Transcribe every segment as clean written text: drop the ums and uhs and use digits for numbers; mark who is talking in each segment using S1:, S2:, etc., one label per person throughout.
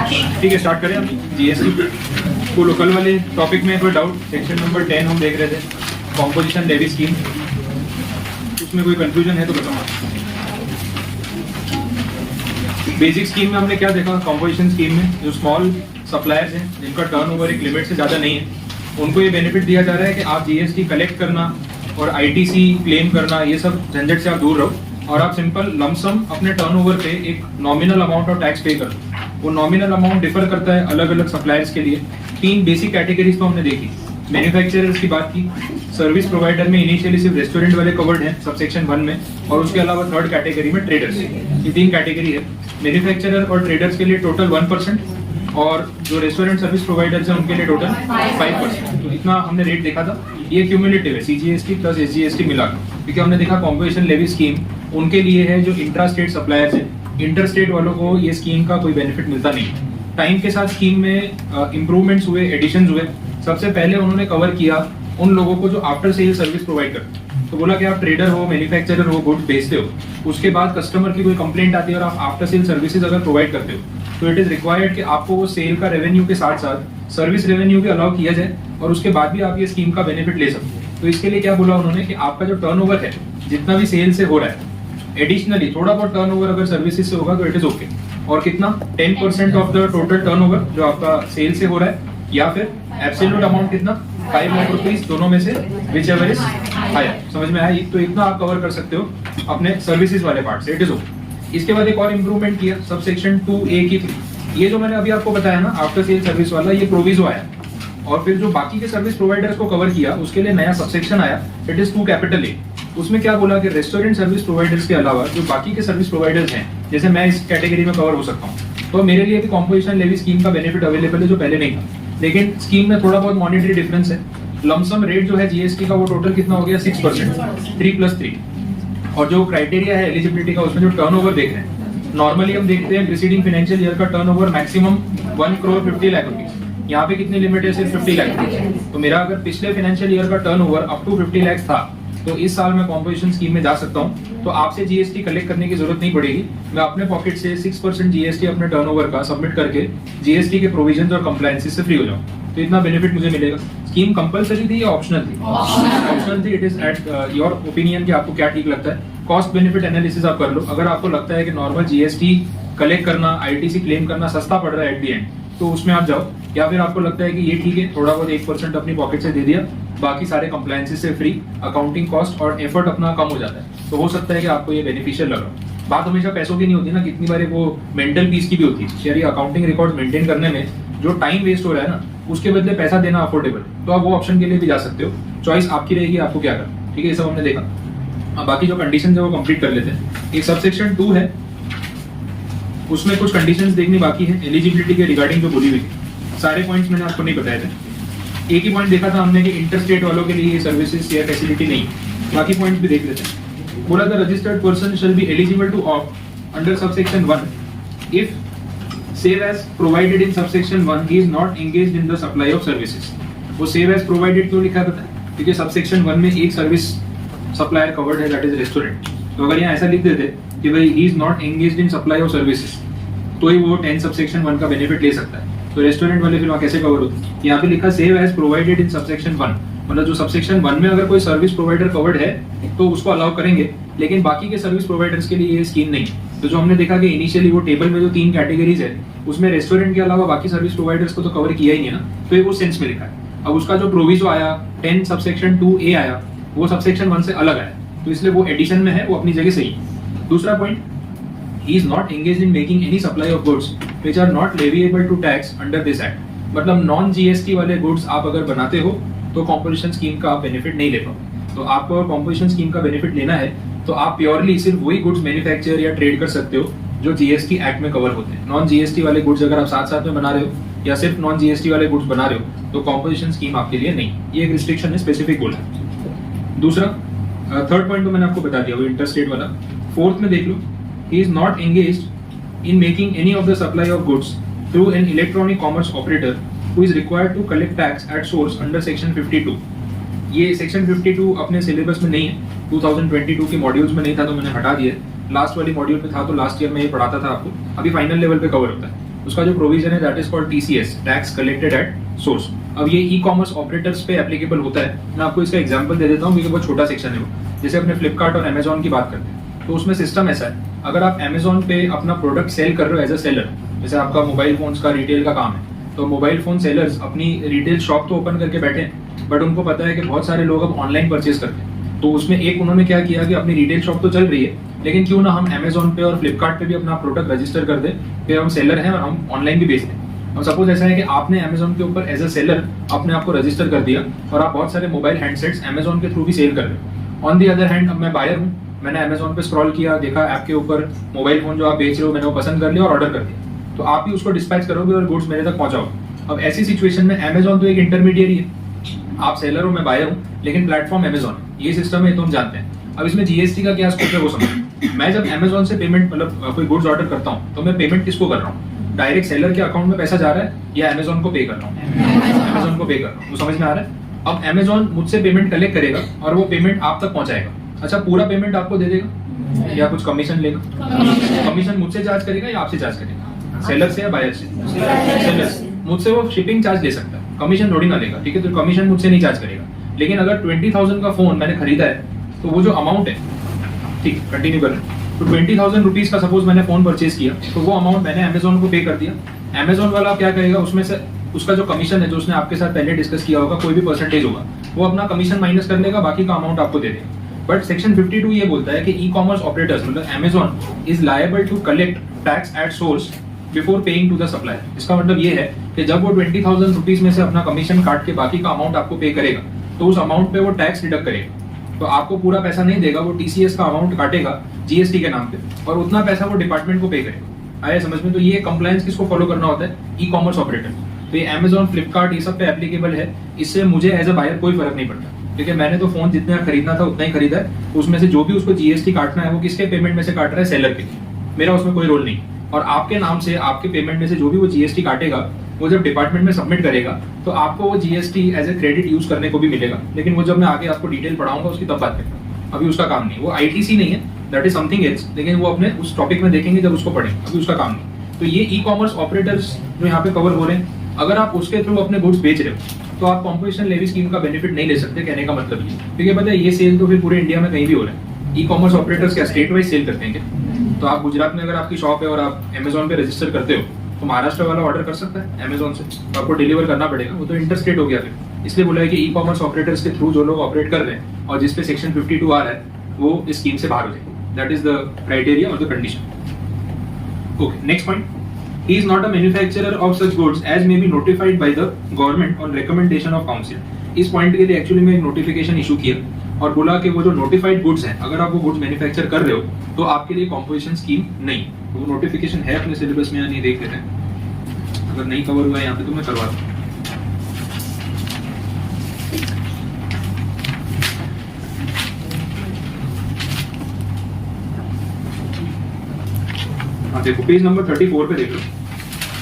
S1: ठीक है, स्टार्ट करें अभी जीएसटी को। लोकल वाले टॉपिक में कोई डाउट? सेक्शन नंबर 10 हम देख रहे थे, कॉम्पोजिशन लेवी स्कीम। उसमें कोई कंफ्यूजन है तो बताओ। बेसिक स्कीम में हमने क्या देखा? कॉम्पोजिशन स्कीम में जो स्मॉल सप्लायर्स हैं जिनका टर्नओवर एक लिमिट से ज़्यादा नहीं है, उनको ये बेनिफिट दिया जा रहा है कि आप जीएसटी कलेक्ट करना और आईटीसी क्लेम करना, ये सब झंझट से आप दूर रहो और आप सिंपल लमसम अपने टर्नओवर पे एक नॉमिनल अमाउंट ऑफ टैक्स पे कर दो। वो नॉमिनल अमाउंट डिफर करता है अलग अलग सप्लायर्स के लिए। 3 बेसिक कैटेगरीज तो हमने देखी। मैन्युफैक्चरर्स की बात की, सर्विस प्रोवाइडर में इनिशियली सिर्फ रेस्टोरेंट वाले कवर्ड हैं सबसेक्शन 1 में, और उसके अलावा थर्ड कैटेगरी में ट्रेडर्स। ये 3 कैटेगरी है। मैन्युफैक्चरर और ट्रेडर्स के लिए टोटल 1%, और जो रेस्टोरेंट सर्विस प्रोवाइडर्स हैं उनके लिए टोटल 5%। तो इतना हमने रेट देखा था। ये क्यूमुलेटिव है, सीजीएसटी प्लस एसजीएसटी मिला, क्योंकि हमने देखा कॉम्पोजिशन लेवी स्कीम उनके लिए है जो इंट्रा स्टेट सप्लायर्स है। इंटर स्टेट वालों को ये स्कीम का कोई बेनिफिट मिलता नहीं। टाइम के साथ स्कीम में इंप्रूवमेंट्स हुए, एडिशंस हुए। सबसे पहले उन्होंने कवर किया उन लोगों को जो आफ्टर सेल सर्विस प्रोवाइड करते हैं। तो बोला कि आप ट्रेडर हो, मैन्युफैक्चरर हो, गुड्स बेचते हो, उसके बाद कस्टमर की कोई कंप्लेंट आती है और आप आफ्टर सेल सर्विसेज अगर प्रोवाइड करते हो तो इट इज रिक्वायर्ड कि आपको वो सेल का रेवेन्यू के साथ साथ सर्विस रेवेन्यू भी अलाउ किया जाए, और उसके बाद भी आप ये स्कीम का बेनिफिट ले सकते हो। तो इसके लिए क्या बोला उन्होंने कि आपका जो टर्नओवर है, जितना भी सेल से हो रहा है, एडिशनली थोड़ा बहुत टर्नओवर अगर सर्विसेज से होगा तो इट इज ओके। और कितना? 10% ऑफ द टोटल टर्नओवर जो आपका सेल से हो रहा है, या फिर एब्सोल्यूट अमाउंट कितना? 5 लाख रुपीस, दोनों में से विच एवर इज हायर। समझ में आया? तो इतना आप कवर कर सकते हो अपने सर्विसेज वाले पार्ट से, इट इज ओके। इसके बाद एक और इंप्रूवमेंट किया सब सेक्शन 2A की थी। ये जो मैंने अभी आपको बताया ना, आफ्टर सेल सर्विस वाला, ये प्रोविजो आया। और फिर जो बाकी के सर्विस प्रोवाइडर्स को कवर किया उसके लिए नया सबसेक्शन आया, इट इज 2A। उसमें क्या बोला कि रेस्टोरेंट सर्विस प्रोवाइडर्स के अलावा जो बाकी के सर्विस प्रोवाइडर्स हैं, जैसे मैं इस कैटेगरी में कवर हो सकता हूँ, तो मेरे लिए भी कॉम्पोजिशन लेवी स्कीम का बेनिफिट अवेलेबल है जो पहले नहीं था। लेकिन स्कीम में थोड़ा बहुत मॉनिटरी डिफरेंस है। लमसम रेट जो है जीएसटी का वो टोटल कितना हो गया? 6%, 3+3। और जो क्राइटेरिया है एलिजिबिलिटी का, उसमें जो टर्नओवर देख रहे हैं, नॉर्मली हम देखते हैं प्रीसीडिंग फाइनेंशियल ईयर का टर्नओवर मैक्सिमम 1,50,00,000 रुपीज। यहाँ पे कितनी लिमिट है? सिर्फ 50 लाख रुपीज। तो मेरा अगर पिछले फाइनेंशियल ईयर का टर्नओवर अप टू 50 लाख था, तो इस साल मैं कॉम्पोजिशन स्कीम में जा सकता हूँ। तो आपसे जीएसटी कलेक्ट करने की जरूरत नहीं पड़ेगी। मैं अपने पॉकेट से 6% जीएसटी अपने टर्नओवर का सबमिट करके जीएसटी के प्रोविजन और कंप्लायंसेस से फ्री हो जाऊँ। तो इतना बेनिफिट मुझे मिलेगा। स्कीम कंपलसरी थी या ऑप्शनल थी? ऑप्शनल थी। It is at your opinion कि आपको क्या ठीक लगता है। कॉस्ट बेनिफिट एनालिसिस आप कर लो। अगर आपको लगता है कि नॉर्मल जीएसटी कलेक्ट करना, आईटीसी क्लेम करना सस्ता पड़ रहा है एट दी एंड, तो उसमें आप जाओ। या फिर आपको लगता है कि ये ठीक है, थोड़ा बहुत 1% अपनी पॉकेट से दे दिया, बाकी सारे कंप्लायंसेस से फ्री, अकाउंटिंग कॉस्ट और एफर्ट अपना कम हो जाता है, तो हो सकता है कि आपको ये बेनिफिशियल लग रहा हो। बात हमेशा पैसों की नहीं होती ना, कितनी बार वो मेंटल पीस की भी होती है। शेयर अकाउंटिंग रिकॉर्ड मेंटेन करने में जो टाइम वेस्ट हो रहा है ना, उसके बदले पैसा देना अफोर्डेबल, तो आप वो ऑप्शन के लिए भी जा सकते हो। चॉइस आपकी रहेगी, आपको क्या करना। ठीक है, ये सब हमने देखा। अब बाकी जो कंडीशन है वो कंप्लीट कर लेते हैं। एक सबसेक्शन 2 है, उसमें कुछ कंडीशंस देखनी बाकी है एलिजिबिलिटी के रिगार्डिंग जो बोली हुई थी। सारे पॉइंट्स मैंने आपको नहीं बताए थे। एक ही पॉइंट देखा था हमने कि इंटरस्टेट वालों के लिए ये सर्विसेज या फैसिलिटी नहीं। बाकी पॉइंट्स भी देख लेते हैं। बोला था registered person shall be eligible to opt under subsection 1 if save as provided in subsection 1 he is not engaged in the supply of services। वो save as provided क्यों लिखा था? क्योंकि सबसेक्शन 1 में एक सर्विस सप्लायर कवर्ड है, that is restaurant. तो अगर यहाँ ऐसा लिख देते कि भाई he is not engaged in supply of services, तो ही वो 10 सबसेक्शन 1 का बेनिफिट ले सकता है। तो रेस्टोरेंट वाले फिर वहाँ कैसे कवर होते? यहाँ पे लिखा save as provided in subsection 1, मतलब जो सबसेक्शन 1 में अगर कोई सर्विस प्रोवाइडर कवर्ड है तो उसको अलाउ करेंगे, लेकिन बाकी के सर्विस प्रोवाइडर्स के लिए ये स्कीम नहीं। तो जो हमने देखा कि इनिशियली वो टेबल में जो 3 कैटेगरीज है, उसमें रेस्टोरेंट के अलावा बाकी सर्विस प्रोवाइडर्स को तो कवर किया ही नहीं है ना, तो ये वो सेंस में लिखा है। अब उसका जो प्रोविजो आया 10 सबसेक्शन 2A आया, वो सबसेक्शन 1 से अलग आया, तो इसलिए वो एडिशन में है, वो अपनी जगह सही। दूसरा point, he is not engaged in making any supply of goods which are not leviable to tax under this act। मतलब नॉन जीएसटी वाले गुड्स आप अगर बनाते हो तो कॉम्पोजिशन स्कीम का आप बेनिफिट नहीं ले पाओ। तो आपको अगर कॉम्पोजिशन स्कीम का बेनिफिट लेना है तो आप प्योरली सिर्फ वही गुड्स मैन्युफैक्चर या ट्रेड कर सकते हो जो जीएसटी एक्ट में कवर होते हैं। नॉन जीएसटी वाले गुड्स अगर आप साथ साथ में बना रहे हो या सिर्फ नॉन जीएसटी वाले गुड्स बना रहे हो तो कॉम्पोजिशन स्कीम आपके लिए नहीं। ये एक रिस्ट्रिक्शन है, स्पेसिफिक बोला है। दूसरा, थर्ड पॉइंट तो मैंने आपको बता दिया, वो इंटरस्टेट वाला। फोर्थ में देख लो, he is not engaged in making any of the supply of goods through an electronic commerce operator who is required to collect tax at source under section 52। ये सेक्शन 52 अपने सिलेबस में नहीं है, 2022 के modules में नहीं था तो मैंने हटा दिया। लास्ट वाली मॉड्यूल में था तो लास्ट ईयर में ये पढ़ाता था आपको, अभी फाइनल लेवल पे कवर होता है। उसका जो प्रोविजन है that is called TCS, tax collected at source. अब ये ई कॉमर्स ऑपरेटर्स पे एप्लीकेबल होता है। मैं आपको इसका एग्जांपल दे देता हूँ क्योंकि बहुत छोटा सेक्शन है वो। जैसे अपने फ्लिपकार्ट और अमेजोन की बात करते हैं तो उसमें सिस्टम ऐसा है, अगर आप अमेजोन पे अपना प्रोडक्ट सेल कर रहे हो एज अ सेलर, जैसे आपका मोबाइल फोन्स का रिटेल का काम है, तो मोबाइल फोन सेलर्स अपनी रिटेल शॉप तो ओपन करके बैठे हैं, बट उनको पता है कि बहुत सारे लोग अब ऑनलाइन परचेज करते हैं। तो उसमें एक उन्होंने क्या किया कि अपनी रिटेल शॉप तो चल रही है, लेकिन क्यों ना हम अमेजोन पे और फ्लिपकार्ट पे भी अपना प्रोडक्ट रजिस्टर कर दें कि हम सेलर हैं और हम ऑनलाइन भी बेचते हैं। अब सपोज ऐसा है कि आपने अमेजोन के ऊपर एज अ सेलर अपने आप को रजिस्टर कर दिया और आप बहुत सारे मोबाइल हैंडसेट्स अमेजोन के थ्रू भी सेल कर रहे हो। ऑन दी अदर हैंड अब मैं बायर हूँ, मैंने अमेजोन पे स्क्रॉल किया, देखा ऐप के ऊपर मोबाइल फोन जो आप बेच रहे हो, मैंने वो पसंद कर लिया और ऑर्डर कर दिया, तो आप भी उसको डिस्पैच करोगे और गुड्स मेरे तक पहुंचाओगे। अब ऐसी सिचुएशन में अमेजोन तो एक इंटरमीडिएट है, आप सेलर हो मैं बायर हूँ, लेकिन प्लेटफॉर्म अमेजोन है, ये सिस्टम है तो हम जानते हैं। अब इसमें जीएसटी का क्या स्कोप है वो समझो। मैं जब अमेजोन से पेमेंट मतलब कोई गुड्स ऑर्डर करता हूँ तो मैं पेमेंट किसको कर रहा हूँ? डायरेक्ट सेलर के अकाउंट में पैसा जा रहा है या अमेजोन को पे कर रहा हूँ? अमेजोन को पे कर रहा हूँ, वो समझ में आ रहा है। अब अमेजोन मुझसे पेमेंट कलेक्ट करेगा और वो पेमेंट आप तक पहुंचाएगा। अच्छा, पूरा पेमेंट आपको दे देगा या कुछ कमीशन लेगा? कमीशन मुझसे चार्ज करेगा या आपसे चार्ज करेगा? सेलर से या बायर से? सेलर से। मुझसे वो शिपिंग चार्ज ले सकता है, कमीशन थोड़ी ना लेगा, ठीक है, तो कमीशन मुझसे नहीं चार्ज करेगा। लेकिन अगर 20,000 का फोन मैंने खरीदा है तो वो जो अमाउंट है, ठीक है कंटिन्यू कर रहे हैं, तो 20,000 रुपीज का सपोज मैंने फोन परचेज किया तो वो अमाउंट मैंने अमेजोन को पे कर दिया। अमेजोन वाला क्या करेगा, उसमें से उसका जो कमीशन है जो उसने आपके साथ पहले डिस्कस किया होगा, कोई भी परसेंटेज होगा, वो अपना कमीशन माइनस कर लेगा, बाकी का अमाउंट आपको दे देगा। बट सेक्शन 52 ये बोलता है कि ई कॉमर्स ऑपरेटर्स मतलब Amazon is liable to collect tax at source before paying to the supplier. इसका मतलब ये है कि जब वो 20,000 रुपीज में से अपना कमीशन काट के बाकी का अमाउंट आपको पे करेगा तो उस अमाउंट पे वो टैक्स डिडक्ट करेगा, तो आपको पूरा पैसा नहीं देगा, वो TCS का अमाउंट काटेगा GST के नाम पे और उतना पैसा वो डिपार्टमेंट को पे करेगा। आया समझ में? तो ये कंप्लायंस किसको फॉलो करना होता है? E commerce operator. तो ये अमेजोन, फ्लिपकार्ट ये सब पे एप्लीकेबल है। इससे मुझे एज अ बायर कोई फर्क नहीं पड़ता क्योंकि मैंने तो फोन जितना खरीदना था उतना ही खरीदा है। उसमें से जो भी उसको GST काटना है वो किसके पेमेंट में से काट रहा है? सेलर के। मेरा उसमें कोई रोल नहीं। और आपके नाम से आपके पेमेंट में से जो भी वो GST काटेगा वो जब डिपार्टमेंट में सबमिट करेगा तो आपको वो GST as a credit use करने को भी मिलेगा, लेकिन वो जब मैं आगे आपको डिटेल पढ़ाऊंगा उसकी तब बात करेंगे। अभी उसका काम नहीं, वो ITC नहीं है, दैट इज समथिंग एल्स, लेकिन वो अपने उस टॉपिक में देखेंगे जब उसको पढ़ेंगे, अभी उसका काम नहीं। तो ये ई कॉमर्स ऑपरेटर्स जो यहाँ पे कवर हो रहे हैं, अगर आप उसके थ्रू अपने गुड्स बेच रहे हो तो आप कॉम्पोजिशन लेवी स्कीम का बेनिफिट नहीं ले सकते। कहने का मतलब ये, क्योंकि पता है ये सेल तो फिर पूरे इंडिया में कहीं भी हो रहा है। ई कॉमर्स ऑपरेटर्स क्या स्टेट वाइज सेल करते हैं क्या? तो आप गुजरात में अगर आपकी शॉप है और आप अमेजोन पे रजिस्टर करते हो तो महाराष्ट्र वाला ऑर्डर कर सकता है अमेजोन से, तो आपको डिलीवर करना पड़ेगा, वो तो इंटर स्टेट हो गया फिर। इसलिए बोला है कि ई कॉमर्स ऑपरेटर्स के थ्रू जो लोग ऑपरेट कर रहे हैं और जिसपे सेक्शन 52 आ रहा है वो इस स्कीम से बाहर हो जाएंगे। दैट इज द क्राइटेरिया और the condition. Okay, next point, he is not a manufacturer of such goods as may be notified by the government on recommendation of council। इस पॉइंट के लिए एक्चुअली में एक नोटिफिकेशन इशू किया और बोला कि वो जो नोटिफाइड गुड्स हैं, अगर आप वो गुड्स मैन्युफैक्चर कर रहे हो तो आपके लिए कॉम्पोजिशन स्कीम नहीं। तो वो नोटिफिकेशन है अपने सिलेबस में या नहीं देख लेते हैं, अगर नहीं कवर हुआ है यहाँ पे तो मैं करवा दूँ। हाँ देखो, पेज नंबर 34 पे देख लो,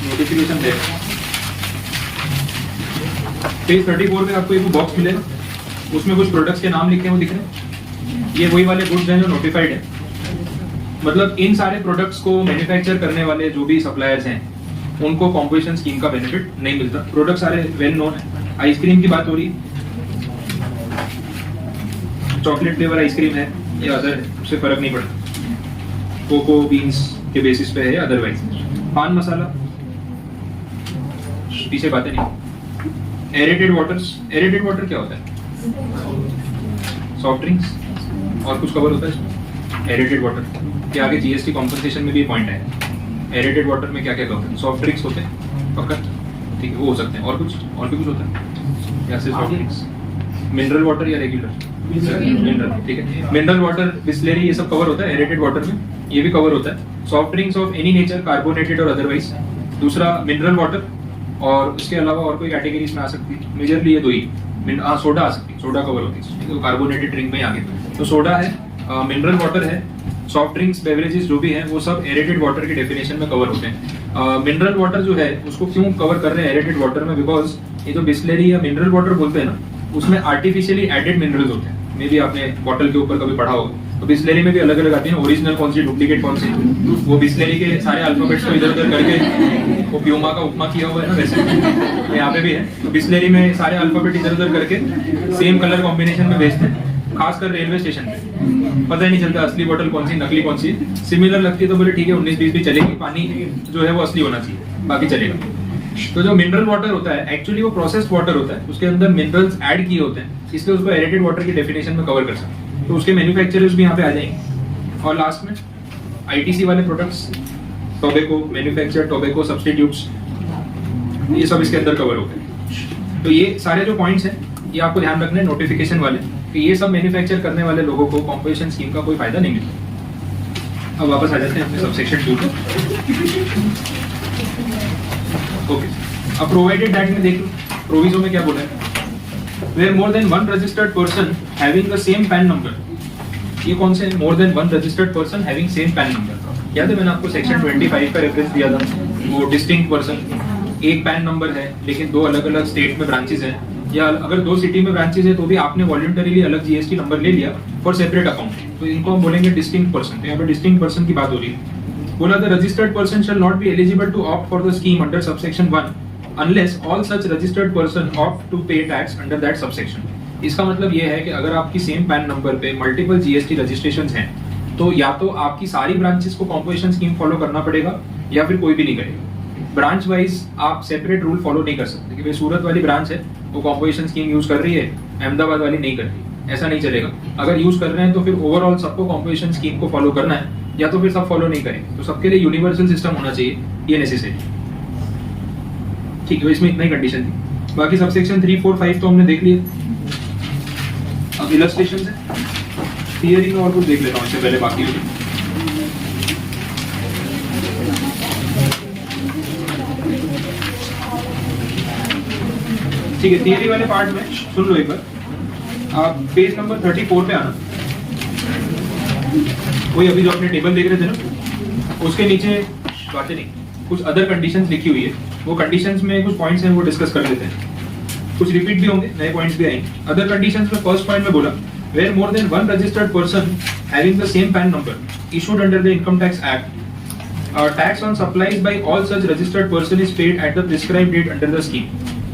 S1: नोटिफिकेशन है। पेज 34 पे आपको एक बॉक्स मिलेगा, उसमें कुछ प्रोडक्ट्स के नाम लिखे हैं, वो दिख रहे हैं। ये वही वाले गुड्स हैं जो नोटिफाइड है। मतलब इन सारे प्रोडक्ट्स को मैन्युफैक्चर करने वाले जो भी सप्लायर्स हैं उनको कॉम्पोजिशन स्कीम का बेनिफिट नहीं मिलता। प्रोडक्ट सारे वेल नोन है। आइसक्रीम की बात हो रही है, चॉकलेट फ्लेवर आइसक्रीम है या अदर है, उससे फर्क नहीं पड़ता, कोको बीन्स के बेसिस पे है अदरवाइज। पान मसाला पीछे बातें नहीं। एरेटेड वाटर्स, एरेटेड वाटर क्या होता है? सॉफ्ट ड्रिंक्स और कुछ कवर होता है इसमें। एरेटेड वाटर के आगे GST कॉम्पनसेशन में भी पॉइंट है। एरेटेड वाटर में क्या क्या कवर है? सॉफ्ट ड्रिंक्स होते हैं पक्का, ठीक है, वो हो सकते हैं। और कुछ और भी कुछ होता है या सिर्फ सॉफ्ट ड्रिंक्स? मिनरल वाटर या रेगुलर? मिनरल, ठीक है। मिनरल वाटर, बिस्लेरी, ये सब कवर होता है एरेटेड वाटर में, ये भी कवर होता है। Soft drinks of any nature, carbonated और अदरवाइज। दूसरा मिनरल वाटर, और उसके अलावा और कोई कैटेगरी इसमें आ सकती है? मेजरली ये दो ही। हाँ, सोडा आ सकती है, सोडा कवर होती है, तो कार्बोनेटेड ड्रिंक में आगे तो सोडा है, मिनरल वाटर है, सॉफ्ट ड्रिंक्स, बेवरेजेस जो भी हैं वो सब एरेटेड वाटर की डेफिनेशन में कवर होते हैं। मिनरल वाटर जो है उसको क्यों कवर कर रहे हैं एरेटेड वाटर में? बिकॉज ये जो बिस्लेरी या मिनरल वाटर बोलते हैं ना, उसमें आर्टिफिशियली एडेड मिनरल्स होते हैं। मे बी आपने बॉटल के ऊपर कभी पढ़ा होगा, तो बिस्लेरी में भी अलग अलग आती है, ओरिजिनल कौन सी, डुप्लीकेट कौन सी। वो बिस्लेरी के सारे अल्फाबेट्स को इधर उधर करके, वो प्यूमा का उपमा किया हुआ है ना वैसे, तो यहाँ पे भी है। तो बिस्लेरी में सारे अल्फाबेट इधर उधर करके सेम कलर कॉम्बिनेशन में बेचते हैं, खासकर रेलवे स्टेशन पे। पता ही नहीं चलता असली बोतल कौन सी, नकली कौन सी। सिमिलर लगती है तो बोले ठीक है 19-20 भी चलेगी, पानी जो है वो असली होना चाहिए, बाकी चलेगा। तो जो मिनरल वाटर होता है एक्चुअली वो प्रोसेस्ड वाटर होता है, उसके अंदर मिनरल्स ऐड किए होते हैं, इसलिए उसको एरेटेड वाटर की डेफिनेशन में कवर कर सकते हैं। तो उसके मैन्युफैक्चरर्स भी यहाँ पे आ जाएंगे। और लास्ट में आईटीसी वाले products, tobacco manufacture, tobacco substitutes, ये सब इसके अंदर कवर होते हैं। तो ये सारे जो पॉइंट्स हैं ये आपको ध्यान रखना है नोटिफिकेशन वाले, कि ये सब मैन्युफैक्चर करने वाले लोगों को कॉम्पोजिशन स्कीम का कोई फायदा नहीं मिलता। अब वापस आ जाते हैं अपने सबसेक्शन 2 पे। ओके, अब प्रोवाइडेड दैट में देख लो, प्रोविजो में क्या बोला है, where more than one registered person having the same PAN number. ये कौन से more than one registered person having same PAN number? याद है मैंने आपको सेक्शन 25 का रेफरेंस दिया था, वो डिस्टिंक्ट पर्सन, एक पैन नंबर है लेकिन दो अलग अलग स्टेट में ब्रांचेस हैं, या अगर दो सिटी में ब्रांचेस है तो भी आपने वॉलंटरीली अलग जीएसटी नंबर ले लिया फॉर सेपरेट अकाउंट, तो इनको हम बोलेंगे डिस्टिंक्ट पर्सन। तो यहाँ पे डिस्टिंक्ट पर्सन की बात हो रही है। बोला the registered person shall not be eligible to opt for the scheme under subsection 1 unless all such registered person opt to pay tax under that subsection. इसका मतलब ये है कि अगर आपकी सेम पैन नंबर पे मल्टीपल जीएसटी रजिस्ट्रेशंस हैं तो या तो आपकी सारी ब्रांचेस को कॉम्पोजिशन स्कीम फॉलो करना पड़ेगा या फिर कोई भी नहीं करेगा। ब्रांच वाइज आप सेपरेट रूल फॉलो नहीं कर सकते कि भाई सूरत वाली ब्रांच है वो कॉम्पोजिशन स्कीम यूज कर रही है, अहमदाबाद वाली नहीं कर रही, ऐसा नहीं चलेगा। अगर यूज कर रहे हैं तो फिर ओवरऑल सबको कॉम्पोजिशन स्कीम को फॉलो करना है, या तो फिर सब फॉलो नहीं करेंगे। तो सबके लिए यूनिवर्सल सिस्टम होना चाहिए, ये नेसेसरी। ठीक है, इसमें इतना ही कंडीशन थी। बाकी सबसेक्शन 3, 4, 5 तो हमने देख लिए। अब इलस्ट्रेशन है, थियरी में और कुछ देख लेता हूँ इससे पहले बाकी। ठीक है, थियरी वाले पार्ट में सुन लो एक बार। आप पेज नंबर 34 पे आना, वही अभी जो आपने टेबल देख रहे थे ना, उसके नीचे बातें नहीं, कुछ अदर कंडीशंस लिखी हुई है। वो कंडीशंस में कुछ पॉइंट्स हैं वो डिस्कस कर लेते हैं, कुछ रिपीट भी होंगे, नए पॉइंट्स भी आएंगे। अदर कंडीशंस में फर्स्ट पॉइंट में बोला where more than one registered person having the same PAN number issued under the income tax act, tax on supplies by all such registered person is paid at the prescribed date under the scheme.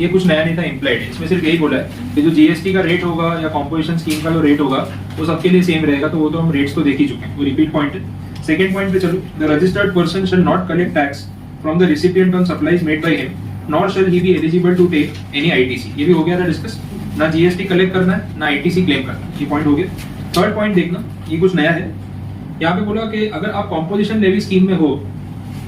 S1: ये कुछ नया नहीं था, implied है। इसमें सिर्फ यही बोला है कि जो जीएसटी का रेट होगा या कॉम्पोजिशन स्कीम का जो रेट होगा वो सबके लिए सेम रहेगा। तो वो तो हम रेट्स तो देख ही चुके हैं, वो रिपीट पॉइंट है। सेकंड पॉइंट पे चलो, the registered person shall not collect tax from the recipient on supplies made by him nor shall he be eligible to take any ITC. ये भी हो गया था डिस्कस, ना जीएसटी कलेक्ट करना है ना आईटीसी क्लेम करना है, ये पॉइंट हो गया। थर्ड पॉइंट देखना, ये कुछ नया है। यहाँ पे बोला कि अगर आप कॉम्पोजिशन लेवी स्कीम में हो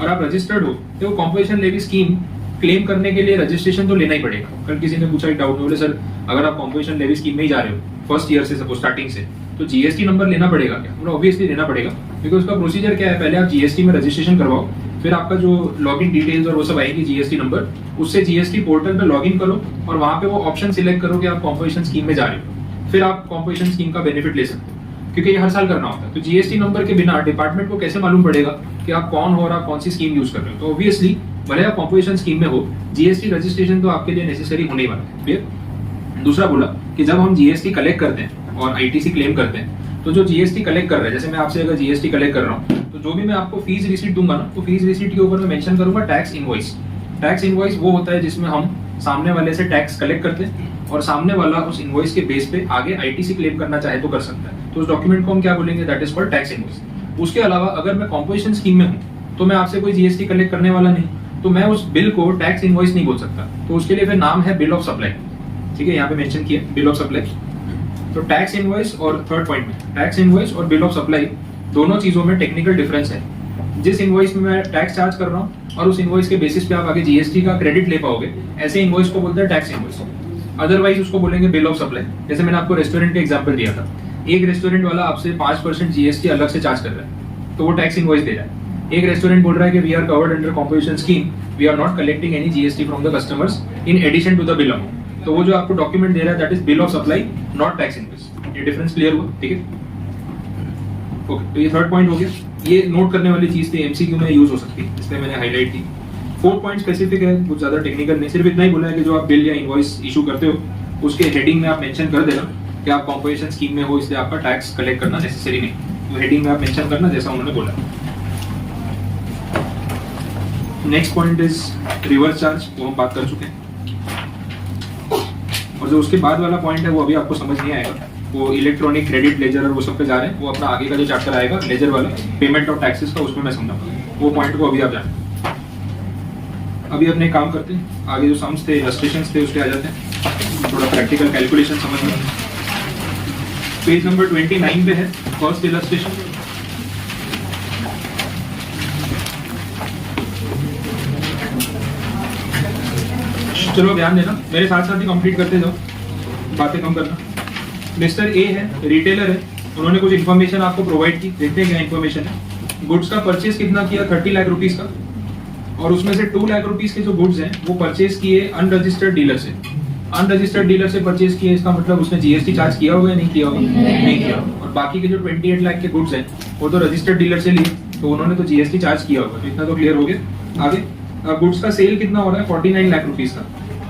S1: और आप रजिस्टर्ड हो तो कॉम्पोजिशन लेवी स्कीम क्लेम करने के लिए रजिस्ट्रेशन तो लेना ही पड़ेगा। कल किसी ने पूछा एक डाउट, बोले सर अगर आप कॉम्पोजिशन लेवी स्कीम में ही जा रहे हो फर्स्ट ईयर से, सपोज स्टार्टिंग से, तो जीएसटी नंबर लेना पड़ेगा क्या? बोला ऑब्वियसली लेना पड़ेगा, क्योंकि उसका प्रोसीजर क्या है, पहले आप जीएसटी में रजिस्ट्रेशन करवाओ, फिर आपका जो लॉगिन डिटेल्स और वो सब आएगी जीएसटी नंबर, उससे जीएसटी पोर्टल पे लॉगिन करो और वहाँ पे वो ऑप्शन सिलेक्ट करो कि आप कॉम्पोजिशन स्कीम में जा रहे हो, फिर आप कॉम्पोजिशन स्कीम का बेनिफिट ले सकते हो, क्योंकि ये हर साल करना होता है। तो जीएसटी नंबर के बिना डिपार्टमेंट को कैसे मालूम पड़ेगा कि आप कौन हो और आप कौन सी स्कीम यूज कर रहे हो? तो ऑब्वियसली भले आप कॉम्पोजिशन स्कीम में हो, जीएसटी रजिस्ट्रेशन तो आपके लिए नेसेसरी होने वाला है। फिर दूसरा बोला कि जब हम जीएसटी कलेक्ट करते हैं और आईटीसी क्लेम करते हैं, तो जो जीएसटी कलेक्ट कर रहा है, जैसे मैं आपसे अगर जीएसटी कलेक्ट कर रहा हूँ तो जो भी मैं आपको फीस रिसीट दूंगा ना, तो फीस रिसीट के ऊपर मैं मेंशन करूंगा टैक्स इनवॉइस। टैक्स इनवॉइस वो होता है जिसमें हम सामने वाले से टैक्स कलेक्ट करते हैं और सामने वाला उस इनवॉइस के बेस पे आगे आईटीसी क्लेम करना चाहे तो कर सकता है। तो उस डॉक्यूमेंट को हम क्या बोलेंगे, that is called tax invoice. उसके अलावा अगर मैं कॉम्पोजिशन स्कीम में हूँ तो मैं आपसे कोई जीएसटी कलेक्ट करने वाला नहीं, तो मैं उस बिल को टैक्स इनवॉइस नहीं बोल सकता। तो उसके लिए फिर नाम है बिल ऑफ सप्लाई। ठीक है, यहाँ पे मेंशन किया बिल ऑफ सप्लाई। तो टैक्स इनवॉइस और थर्ड पॉइंट में टैक्स इनवॉइस और बिल ऑफ सप्लाई दोनों चीजों में टेक्निकल डिफरेंस है। जिस इनवॉइस में मैं टैक्स चार्ज कर रहा हूँ और उस इनवॉइस के बेसिस पे आप आगे जीएसटी का क्रेडिट ले पाओगे, ऐसे इनवॉइस को बोलते हैं टैक्स इनवॉइस। अदरवाइज उसको बोलेंगे बिल ऑफ सप्लाई। जैसे मैंने आपको रेस्टोरेंट का एग्जांपल दिया था, एक रेस्टोरेंट वाला आपसे 5% जीएसटी अलग से चार्ज कर रहा है, तो वो टैक्स इनवॉइस दे रहा है। एक रेस्टोरेंट बोल रहा है कि we are covered under composition scheme, we are not collecting any GST from the customers in addition to the bill amount, तो वो जो आपको डॉक्यूमेंट दे रहा है that is bill of supply, not tax invoice. ये डिफरेंस क्लियर हुआ? ठीक है, ओके। तो ये थर्ड पॉइंट हो गया, ये नोट करने वाली चीज थी, एमसीक्यू में यूज हो सकती है, इसलिए मैंने हाईलाइट की। फोर्थ पॉइंट स्पेसिफिक है, कुछ ज्यादा टेक्निकल नहीं, सिर्फ इतना ही बोला है कि जो आप बिल या इनवॉइस इशू करते हो उसके हेडिंग में आप मेंशन कर देना कि आप कॉम्पोजिशन स्कीम में हो, इसलिए आपका टैक्स कलेक्ट करना नेसेसरी नहीं। तो हेडिंग में आप मेंशन करना जैसा उन्होंने बोला। Next point is reverse charge, वो हम बात कर चुके हैं। और जो उसके बाद वाला पॉइंट है वो अभी आपको समझ नहीं आएगा, वो इलेक्ट्रॉनिक क्रेडिट लेजर और वो सब पे जा रहे हैं, वो अपना आगे का जो चैप्टर आएगा लेजर वाला पेमेंट ऑफ टैक्सेस का, उसमें मैं समझाऊंगा वो पॉइंट को। अभी आप जाने अभी अपने काम करते हैं, आगे जो सम्स थे इलस्ट्रेशंस थे उसके आ जाते हैं, थोड़ा प्रैक्टिकल कैलकुलेशन समझ में। पेज नंबर 29 पे है फर्स्ट इलस्ट्रेशन। चलो ध्यान देना, मेरे साथ साथ ही कंप्लीट करते जाओ, बातें कम करना। मिस्टर ए है, रिटेलर है, उन्होंने कुछ इन्फॉर्मेशन आपको प्रोवाइड की, देखते हैं क्या इन्फॉर्मेशन है। गुड्स का परचेज कितना किया, 30 लाख रुपीस का, और उसमें से 2 लाख रुपीस के जो गुड्स हैं वो परचेज किए अनरजिस्टर्ड डीलर से। अनरजिस्टर्ड डीलर से परचेज किए, इसका मतलब उसने जीएसटी चार्ज किया होगा या नहीं किया होगा? नहीं किया। और बाकी के जो 28 लाख के गुड्स हैं वो तो रजिस्टर्ड डीलर से लिए, तो उन्होंने तो जीएसटी चार्ज किया होगा, तो इतना तो क्लियर हो गया। आगे गुड्स का सेल कितना हो रहा है, 49 लाख रुपीस का,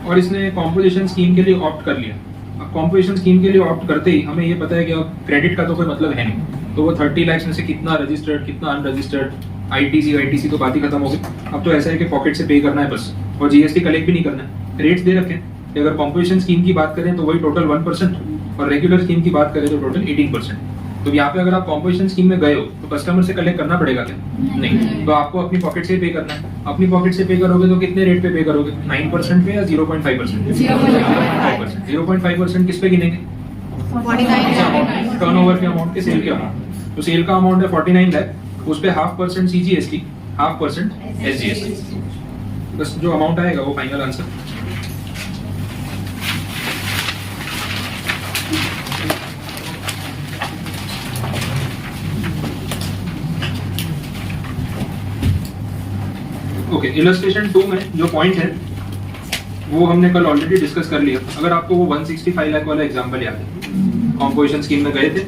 S1: और इसने कॉम्पोजिशन स्कीम के लिए ऑप्ट कर लिया। अब कॉम्पोजिशन स्कीम के लिए ऑप्ट करते ही हमें ये पता है कि अब क्रेडिट का तो कोई मतलब है नहीं, तो वो 30 लाख में से कितना रजिस्टर्ड कितना अनरजिस्टर्ड, आईटीसी तो बात ही खत्म हो गई। अब तो ऐसा है कि पॉकेट से पे करना है बस, और जीएसटी कलेक्ट भी नहीं करना है। रेट्स दे रखे हैं, अगर कॉम्पोजिशन स्कीम की बात करें तो वही टोटल 1%, और रेगुलर स्कीम की बात करें तो टोटल 18%। तो यहाँ पे अगर आप कॉम्पोजिशन स्कीम में गए हो तो कस्टमर से कलेक्ट करना पड़ेगा क्या? नहीं, तो आपको अपनी पॉकेट से पे करना है। अपनी पॉकेट से पे करोगे तो कितने रेट पे पे करोगे, 9% पे या 0.5%? 0.5% किस पे गिनेंगे? टर्नओवर के अमाउंट के, सेल के अमाउंट। तो सेल का अमाउंट है 49 लाख, उस पे 0.5% CGST, 0.5% SGST, बस जो अमाउंट आएगा वो फाइनल आंसर। ओके, इलस्ट्रेशन 2 में जो पॉइंट है वो हमने कल ऑलरेडी डिस्कस कर लिया। अगर आपको वो 165 लाख वाला एग्जांपल याद है, कॉम्पोजिशन स्कीम में गए थे,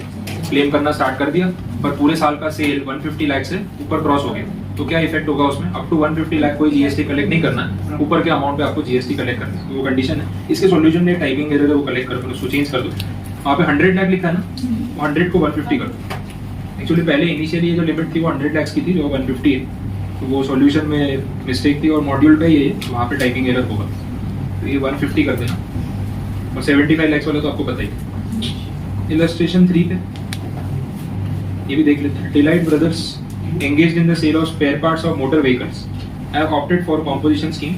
S1: क्लेम करना स्टार्ट कर दिया, पर पूरे साल का सेल 150 लाख से ऊपर क्रॉस हो गया, तो क्या इफेक्ट होगा उसमें? अप टू 150 लाख कोई जीएसटी कलेक्ट नहीं करना है, ऊपर के अमाउंट पे आपको जीएसटी कलेक्ट करना है, तो वो कंडीशन है। इसके सॉल्यूशन में टाइपिंग एरर है, वो कलेक्ट कर दो, उसको चेंज कर दो। वहाँ पे 100 लाख लिखा है ना, 100 को 150 कर दो। एक्चुअली पहले इनिशियली जो लिमिट थी वो 100 लाख की थी, जो 150 है, तो वो सॉल्यूशन में मिस्टेक थी और मॉड्यूल का ये वहाँ पे टाइपिंग एरर होगा, तो ये 150 कर देना। और 75 लाख वाला तो आपको पता ही। इलस्ट्रेशन 3 पे ये भी देख लेते हैं। Delight brothers engaged in the sale of spare parts of motor vehicles have opted for composition scheme.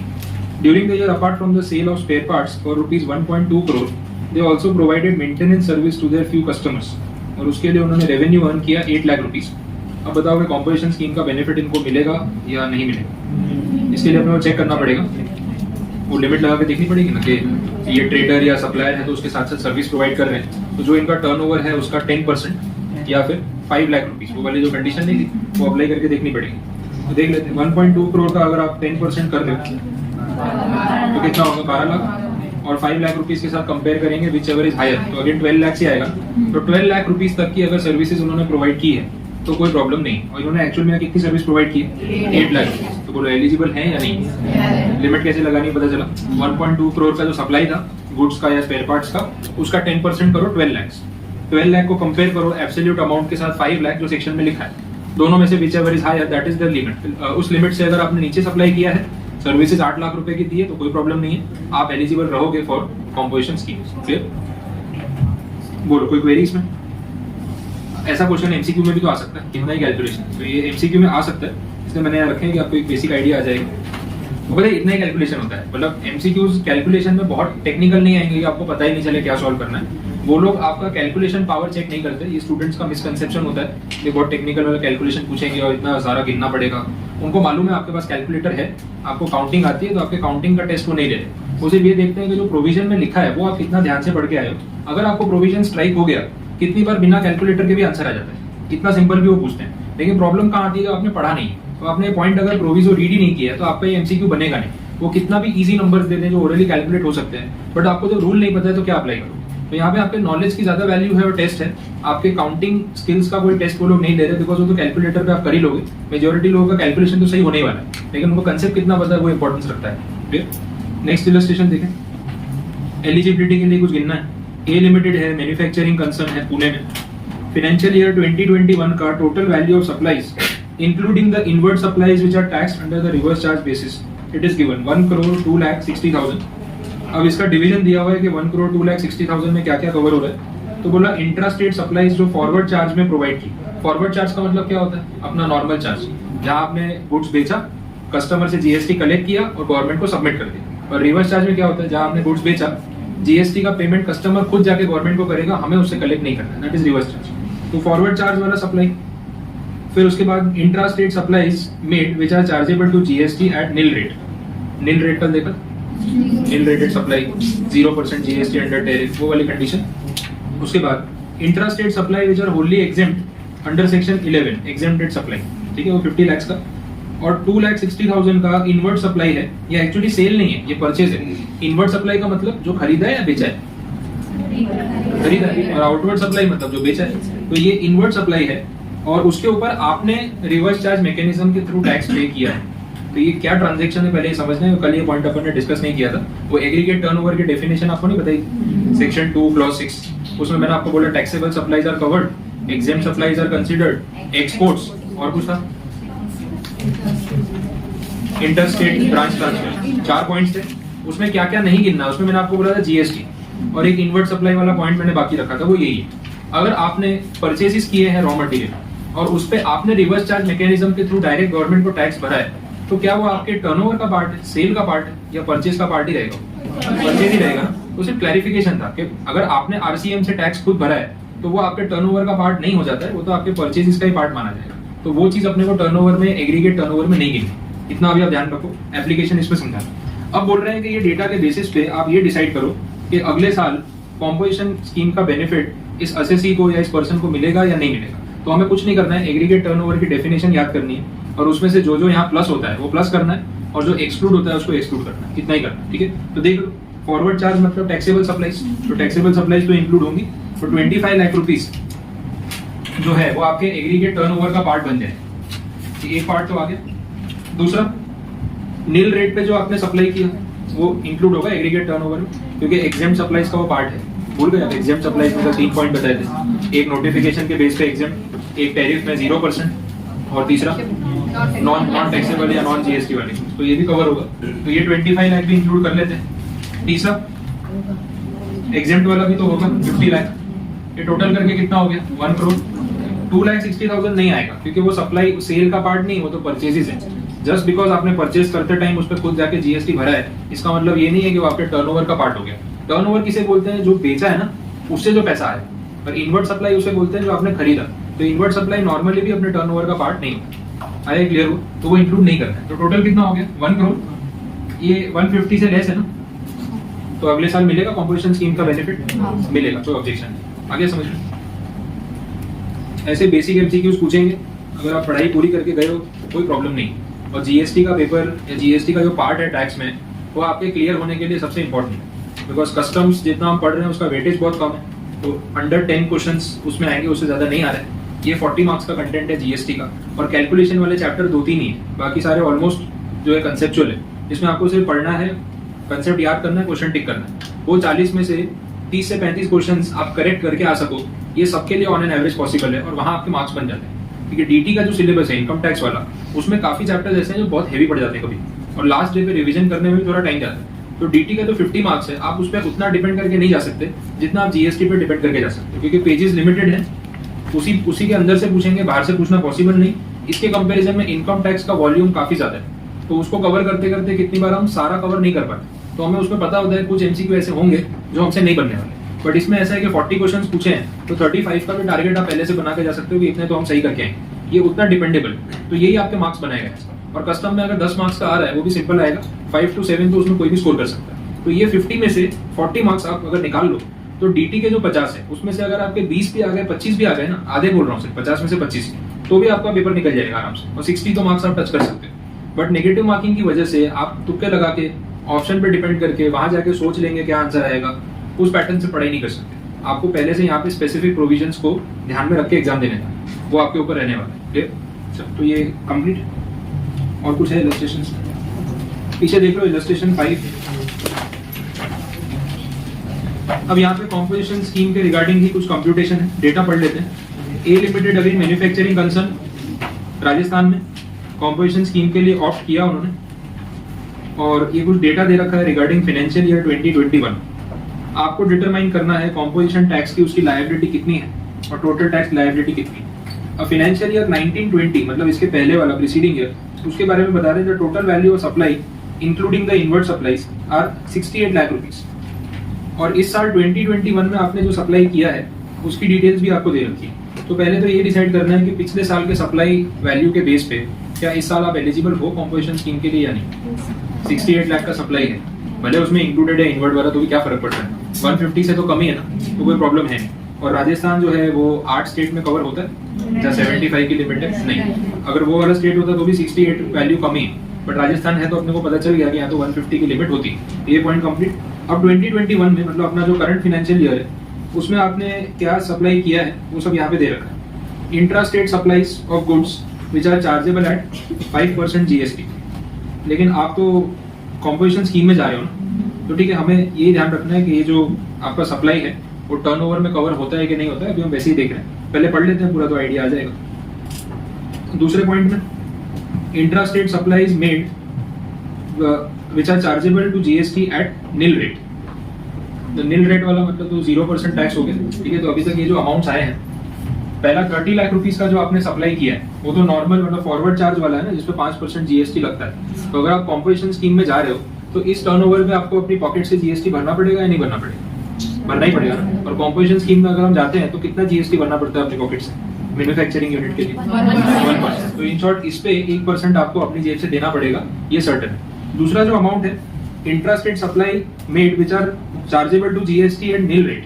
S1: During the year, apart from the sale of spare parts for rupees 1.2 crore, they also provided maintenance service to their few customers. और उसके लिए उन्होंने revenue earn किया 8 lakh rupees. अब बताओ कि composition scheme का benefit इनको मिलेगा या नहीं मिलेगा? इसके लिए अपने चेक करना पड़ेगा, वो लिमिट लगा के देखनी पड़ेगी ना कि ये ट्रेडर या सप्लायर है तो उसके साथ साथ सर्विस प्रोवाइड कर रहे हैं, तो जो इनका टर्नओवर है उसका 10% या फिर 5 लाख रुपीस, वो वाली जो कंडीशन नहीं थी वो अप्लाई करके देखनी पड़ेगी। तो देख लेते हैं, 1.2 करोड़ का अगर आप 10% कर रहे हो तो कितना होगा? 12 लाख। और 5 लाख रुपीस के साथ कंपेयर करेंगे विच एवर इज हायर, तो अगेन 12 लाख ही आएगा। तो 12 लाख रुपीस तक की अगर सर्विसेज उन्होंने प्रोवाइड की है तो कोई प्रॉब्लम नहीं। और इन्होंने एक्चुअल में कितनी सर्विस प्रोवाइड की है? 8 लाख। तो बोलो एलिजिबल है या नहीं? लिमिट कैसे लगानी पता चला, 1.2 करोड़ का जो सप्लाई था गुड्स का या स्पेयर पार्ट्स का, उसका 10% करो 12 लाख। 12 लाख को कंपेयर करो एब्सोल्यूट अमाउंट के साथ 5 लाख जो सेक्शन में लिखा है, दोनों में से whichever is higher that is the limit. उस लिमिट से अगर आपने नीचे सप्लाई किया है, सर्विसेज 8 लाख रुपए की दी है, तो कोई प्रॉब्लम नहीं है, आप एलिजिबल रहोगे फॉर कॉम्पोजिशन स्कीम। क्लियर? बोलो कोई क्वेरी इसमें? ऐसा क्वेश्चन एमसीक्यू में भी तो आ सकता है, कितना ही कैलकुलेशन, तो ये एमसीक्यू में आ सकता है, इसलिए मैंने यहाँ रखे हैं कि आपको एक बेसिक आइडिया आ जाएगा। पता है इतना ही कैलकुलेशन होता है, मतलब एमसीक्यूज कैलकुलेशन में बहुत टेक्निकल नहीं आएंगे, आपको पता ही नहीं चले क्या सॉल्व करना है। वो लोग आपका कैलकुलेशन पावर चेक नहीं करते, ये स्टूडेंट्स का मिसकंसेप्शन होता है कि बहुत टेक्निकल वाला कैलकुलेशन पूछेंगे और इतना सारा गिनना पड़ेगा। उनको मालूम है आपके पास कैलकुलेटर है, आपको काउंटिंग आती है, तो आपके काउंटिंग का टेस्ट वो नहीं लेते, वो सिर्फ ये देखते हैं कि जो प्रोविजन में लिखा है वो आप कितना ध्यान से पढ़ के आए हो। अगर आपको प्रोविजन स्ट्राइक हो गया, कितनी बार बिना कैलकुलेटर के भी आंसर आ जाता है, इतना सिंपल भी वो पूछते हैं। लेकिन प्रॉब्लम कहाँ आती है? आपने पढ़ा नहीं, तो आपने पॉइंट अगर प्रोविजो रीड ही नहीं किया तो आपका ये एमसीक्यू बनेगा नहीं। वो कितना भी इजी नंबर्स दे दें जो ओरली कैलकुलेट हो सकते हैं, बट आपको जो रूल नहीं पता है तो क्या अप्लाई करो? तो यहाँ पे आपके नॉलेज की ज्यादा वैल्यू है और टेस्ट है, आपके काउंटिंग स्किल्स का कोई टेस्ट वो लोग नहीं ले रहे, बिकॉज वो तो कैलकुलेटर पे आप कर ही लोगे। मेजोरिटी लोगों का कैलकुलेशन तो सही होने ही वाला है, लेकिन उनको कंसेप्ट कितना पता है वो इंपॉर्टेंस रखता है। नेक्स्ट इलस्ट्रेशन देखें, एलिजिबिलिटी के लिए कुछ गिनना है। ए लिमिटेड है, मैन्युफैक्चरिंग कंसर्न है पुणे में, फाइनेंशियल ईयर 2021 का total value of supplies including the inward supplies which are taxed under the reverse charge basis it is given 1,02,60,000। अब इसका डिवीजन दिया हुआ है कि 1,02,60,000 में क्या क्या कवर हो रहा है। तो बोला इंट्रा स्टेट सप्लाईज जो फॉरवर्ड चार्ज में प्रोवाइड की। फॉरवर्ड चार्ज का मतलब क्या होता है? अपना नॉर्मल चार्ज, जहां आपने गुड्स बेचा, कस्टमर से जीएसटी कलेक्ट किया और गवर्नमेंट को सबमिट कर दिया। और रिवर्स चार्ज में क्या होता है? जहां आपने गुड्स बेचा, जीएसटी का पेमेंट कस्टमर खुद जाके गवर्नमेंट को करेगा, हमें उससे कलेक्ट नहीं करना, दैट इज रिवर्स चार्ज। तो फॉरवर्ड चार्ज वाला सप्लाई। फिर उसके बाद intra state supplies made which are chargeable to GST at nil rate. Nil rate का देखा, nil rated supply 0% GST under tariff, वो वाली कंडीशन। उसके बाद intra state supply which are wholly exempt under section 11 exempted supply, ठीक है, वो 50 लाख का। और 2,60,000 का इनवर्ट सप्लाई है। ये एक्चुअली सेल नहीं है, ये परचेज है। इनवर्ट सप्लाई का मतलब जो खरीदा है या बेचा है, खरीदा है। और आउटवर्ड सप्लाई मतलब जो बेचा है। तो ये इनवर्ट सप्लाई है और उसके ऊपर आपने रिवर्स चार्ज मैकेनिज्म के थ्रू टैक्स पे किया है। तो ये क्या ट्रांजैक्शन है पहले समझना है। कल ये पॉइंट अपन ने डिस्कस नहीं किया था। वो एग्रीगेट टर्नओवर की डेफिनेशन आपको नहीं बताई, सेक्शन 2 क्लॉज 6। उसमें मैंने आपको बोला taxable supplies are covered, exempt supplies are considered, exports और कुछ था इंटरस्टेट ब्रांच ट्रांसफर। 4 पॉइंट्स थे। उसमें क्या क्या नहीं गिनना, उसमें मैंने आपको बोला था जीएसटी और एक इनवर्ट सप्लाई वाला पॉइंट मैंने बाकी रखा था, वो यही है। अगर आपने परचेजेस किए हैं रॉ मटेरियल और उस पे आपने रिवर्स चार्ज मैकेनिज्म के थ्रू डायरेक्ट गवर्नमेंट को टैक्स भरा है, तो क्या वो आपके टर्नओवर का पार्ट है, सेल का पार्ट है या परचेज का पार्ट ही रहेगा? परचेज ही रहेगा। तो सिर्फ क्लैरिफिकेशन था कि अगर आपने आरसीएम से टैक्स खुद भरा है तो वो आपके टर्नओवर का पार्ट नहीं हो जाता है, वो तो आपके परचेज का ही पार्ट माना जाएगा। तो वो चीज अपने को टर्नओवर में, एग्रीगेट टर्नओवर में नहीं गिनी। इतना अभी आप ध्यान रखो, एप्लीकेशन इसमें समझा। अब बोल रहे हैं कि ये डेटा के बेसिस पे आप ये डिसाइड करो कि अगले साल कॉम्पोजिशन स्कीम का बेनिफिट इस असेसी को या इस पर्सन को मिलेगा या नहीं मिलेगा। तो हमें कुछ नहीं करना है, एग्रीगेट टर्नओवर की डेफिनेशन याद करनी है और उसमें से जो जो यहाँ प्लस होता है वो प्लस करना है और जो एक्सक्लूड होता है उसको एक्सक्लूड करना है। इतना ही करना है, ठीक है। तो देख लो, फॉरवर्ड चार्ज मतलब टैक्सेबल सप्लाईज, तो टैक्सेबल सप्लाईज तो इंक्लूड होंगी। तो 25 लाख रुपीज जो है वो आपके एग्रीगेट टर्नओवर का पार्ट बन जाए। एक पार्ट तो आ गया। दूसरा, नील रेट पे जो आपने सप्लाई किया वो इंक्लूड होगा एग्रीगेट टर्नओवर में, क्योंकि एग्जेम्प्ट सप्लाईज का वो पार्ट है। भूल गए, एग्जेम्प्ट सप्लाईज में 3 पॉइंट बताए थे। एक नोटिफिकेशन के बेस पे एग्जेम्प्ट, एक टैरिफ में 0% और तीसरा नॉन टैक्सेबल या नॉन जीएसटी वाले, तो ये भी कवर होगा। तो ये 25 लाख भी इंक्लूड कर लेते हैं। तीसरा एग्जेम्प्ट वाला भी तो होगा 50 लाख। ये टोटल करके कितना हो गया? 1 करोड़। 2,60,000 नहीं आएगा क्योंकि वो सप्लाई सेल का पार्ट नहीं, वो तो परचेजेस है। जस्ट बिकॉज आपने परचेज करते टाइम उस पर खुद जाके जीएसटी भरा है, इसका मतलब ये नहीं है कि वो आपके टर्नओवर का पार्ट हो गया। टर्नओवर किसे बोलते हैं? जो बेचा है ना, उससे जो पैसा आया। और इनवर्ट सप्लाई उसे बोलते हैं जो आपने खरीदा। तो इनवर्ट सप्लाई नॉर्मली भी अपने टर्नओवर का पार्ट नहीं होता। आया क्लियर हो? तो वो इंक्लूड नहीं करना है। तो टोटल कितना हो गया? 1 करोड़। ये 150 से लेस है ना, तो अगले साल मिलेगा कॉम्पोजिशन स्कीम का बेनिफिट? मिलेगा, कोई ऑब्जेक्शन नहीं। आगे समझ लो। ऐसे बेसिक एमसीक्यूज पूछेंगे, अगर आप पढ़ाई पूरी करके गए हो कोई प्रॉब्लम नहीं। और जीएसटी का पेपर या जीएसटी का जो पार्ट है टैक्स में, वो आपके क्लियर होने के लिए सबसे इंपॉर्टेंट है। बिकॉज कस्टम्स जितना हम पढ़ रहे हैं उसका वेटेज बहुत कम है, तो अंडर 10 क्वेश्चंस उसमें आएंगे, उससे ज्यादा नहीं आ रहे हैं। ये 40 मार्क्स का कंटेंट है जीएसटी का। और कैलकुलेशन वाले चैप्टर 2-3 ही है, बाकी सारे ऑलमोस्ट जो है कंसेप्चुअल है। इसमें आपको सिर्फ पढ़ना है, कंसेप्ट याद करना है, क्वेश्चन टिक करना है। वो 40 में से 30 से 35 क्वेश्चन आप करेक्ट करके आ सको, ये सबके लिए ऑन एन एवरेज पॉसिबल है और वहां आपके मार्क्स बन जाते हैं। क्योंकि डीटी का जो सिलेबस है इनकम टैक्स वाला, उसमें काफी चैप्टर्स ऐसे हैं जो बहुत हेवी पड़ जाते हैं कभी, और लास्ट डे पे रिवीजन करने में भी थोड़ा टाइम जाता है। तो डीटी का जो 50 मार्क्स है, आप उस पर उतना डिपेंड करके नहीं जा सकते जितना आप जीएसटी पे डिपेंड करके जा सकते, क्योंकि पेजेस लिमिटेड है। उसी के अंदर से पूछेंगे, बाहर से पूछना पॉसिबल नहीं। इसके कंपैरिजन में इनकम टैक्स का वॉल्यूम काफी ज्यादा है, तो उसको कवर करते करते कितनी बार हम सारा कवर नहीं कर पाते। तो हमें उसमें पता होता है कुछ एमसीक्यू ऐसे होंगे जो हमसे नहीं बनने वाले। बट इसमें ऐसा है कि 40 क्वेश्चंस पूछे हैं तो 35 का भी टारगेट आप पहले से बना के जा सकते हो कि इतने तो हम सही करके आएंगे। ये उतना डिपेंडेबल, तो यही आपके मार्क्स बनाएगा। और कस्टम में अगर 10 मार्क्स का आ रहा है वो भी सिंपल आएगा, 5 to 7 तो उसमें कोई भी स्कोर कर सकता है। तो ये 50 में से 40 मार्क्स आप अगर निकाल लो, तो डीटी के जो 50 है उसमें से अगर आपके 20 भी आ गए, 25 भी आ गए ना, आधे बोल रहा हूँ सिर्फ 50 में से 25, तो भी आपका पेपर निकल जाएगा आराम से। और 60 तो मार्क्स आप टच कर सकते हैं। बट नेगेटिव मार्किंग की वजह से आप तुक्के लगा के, ऑप्शन पे डिपेंड करके वहां जाके सोच लेंगे क्या आंसर आएगा, उस पैटर्न से पढ़ाई नहीं कर सकते। आपको पहले से यहाँ पे स्पेसिफिक प्रोविजंस को ध्यान में रख के एग्जाम देने का, वो आपके ऊपर रहने वाला है। क्लियर? तो ये कंप्लीट। और कुछ है इलस्ट्रेशन? पीछे देख लो, इलस्ट्रेशन 5। अब यहाँ पे कॉम्पोजिशन स्कीम के रिगार्डिंग ही कुछ कंप्यूटेशन है, डेटा पढ़ लेते हैं। ए लिमिटेड अभी मैन्युफैक्चरिंग कंसर्न राजस्थान में कॉम्पोजिशन स्कीम के लिए ऑप्ट किया उन्होंने, और ये कुछ डेटा दे रखा है रिगार्डिंग फाइनेंशियल ईयर 2021। आपको डिटरमाइन करना है कॉम्पोजिशन टैक्स की उसकी लायबिलिटी कितनी है और टोटल टैक्स लायबिलिटी कितनी है। अब फाइनेंशियल ईयर 1920 मतलब इसके पहले वाला प्रीसीडिंग ईयर, उसके बारे में बता रहे हैं the total value of supply including the inward supplies are 68 lakh rupees. और इस साल 2021 में आपने जो सप्लाई किया है उसकी डिटेल्स भी आपको दे रखी है। तो पहले तो ये डिसाइड करना है कि पिछले साल के सप्लाई वैल्यू के बेस पे क्या इस साल आप एलिजिबल हो कॉम्पोजिशन स्कीम के लिए या नहीं। 68 लाख का सप्लाई है, भले उसमें इंक्लूडेड है इन्वर्ट वाला, तो भी क्या फर्क पड़ता है, 150 से तो कम ही है ना, तो कोई प्रॉब्लम है नहीं। और राजस्थान जो है वो 8 स्टेट में कवर होता है, जहाँ 75 की लिमिट है नहीं। अगर वो वाला स्टेट होता तो भी 68 वैल्यू कम ही है, बट राजस्थान है तो अपने को पता चल गया कि यहाँ तो 150 की लिमिट होती है। ये पॉइंट कंप्लीट। अब 2021 में मतलब अपना जो करंट फाइनेंशियल ईयर है उसमें आपने क्या सप्लाई किया है वो सब यहाँ पे दे रखा है। Intra state supplies of goods which are chargeable at 5% GST। लेकिन आप तो कॉम्पोजिशन स्कीम में जा रहे हो ना, तो ठीक है, हमें ये ध्यान रखना है कि ये जो आपका सप्लाई है वो टर्नओवर में कवर होता है कि नहीं होता है। अभी हम वैसे ही देख रहे हैं, पहले पढ़ लेते हैं पूरा तो आइडिया आ जाएगा। दूसरे पॉइंट में intra state supplies made which are chargeable to GST at nil rate. तो नील रेट वाला मतलब तो 0% टैक्स हो गया, ठीक है। तो अभी तक ये जो अमाउंट्स आए हैं, पहला 30 लाख रुपीस का जो आपने सप्लाई किया है वो तो नॉर्मल मतलब फॉरवर्ड चार्ज वाला है ना, जिसपे 5% GST लगता है। तो अगर आप कॉम्पोजिशन स्कीम में जा रहे हो तो इस टर्नओवर में आपको अपनी पॉकेट से GST भरना पड़ेगा या नहीं भरना पड़ेगा, भरना ही पड़ेगा ना। और कॉम्पोजिशन स्कीम में अगर हम जाते हैं तो कितना GST भरना पड़ता है अपनी पॉकेट से मैन्युफैक्चरिंग यूनिट के लिए 1%। तो इन शॉर्ट इस पे 1% आपको अपनी जेब से देना पड़ेगा, ये सर्टेन है। दूसरा जो अमाउंट है intra state supply made which are chargeable to GST and nil rate,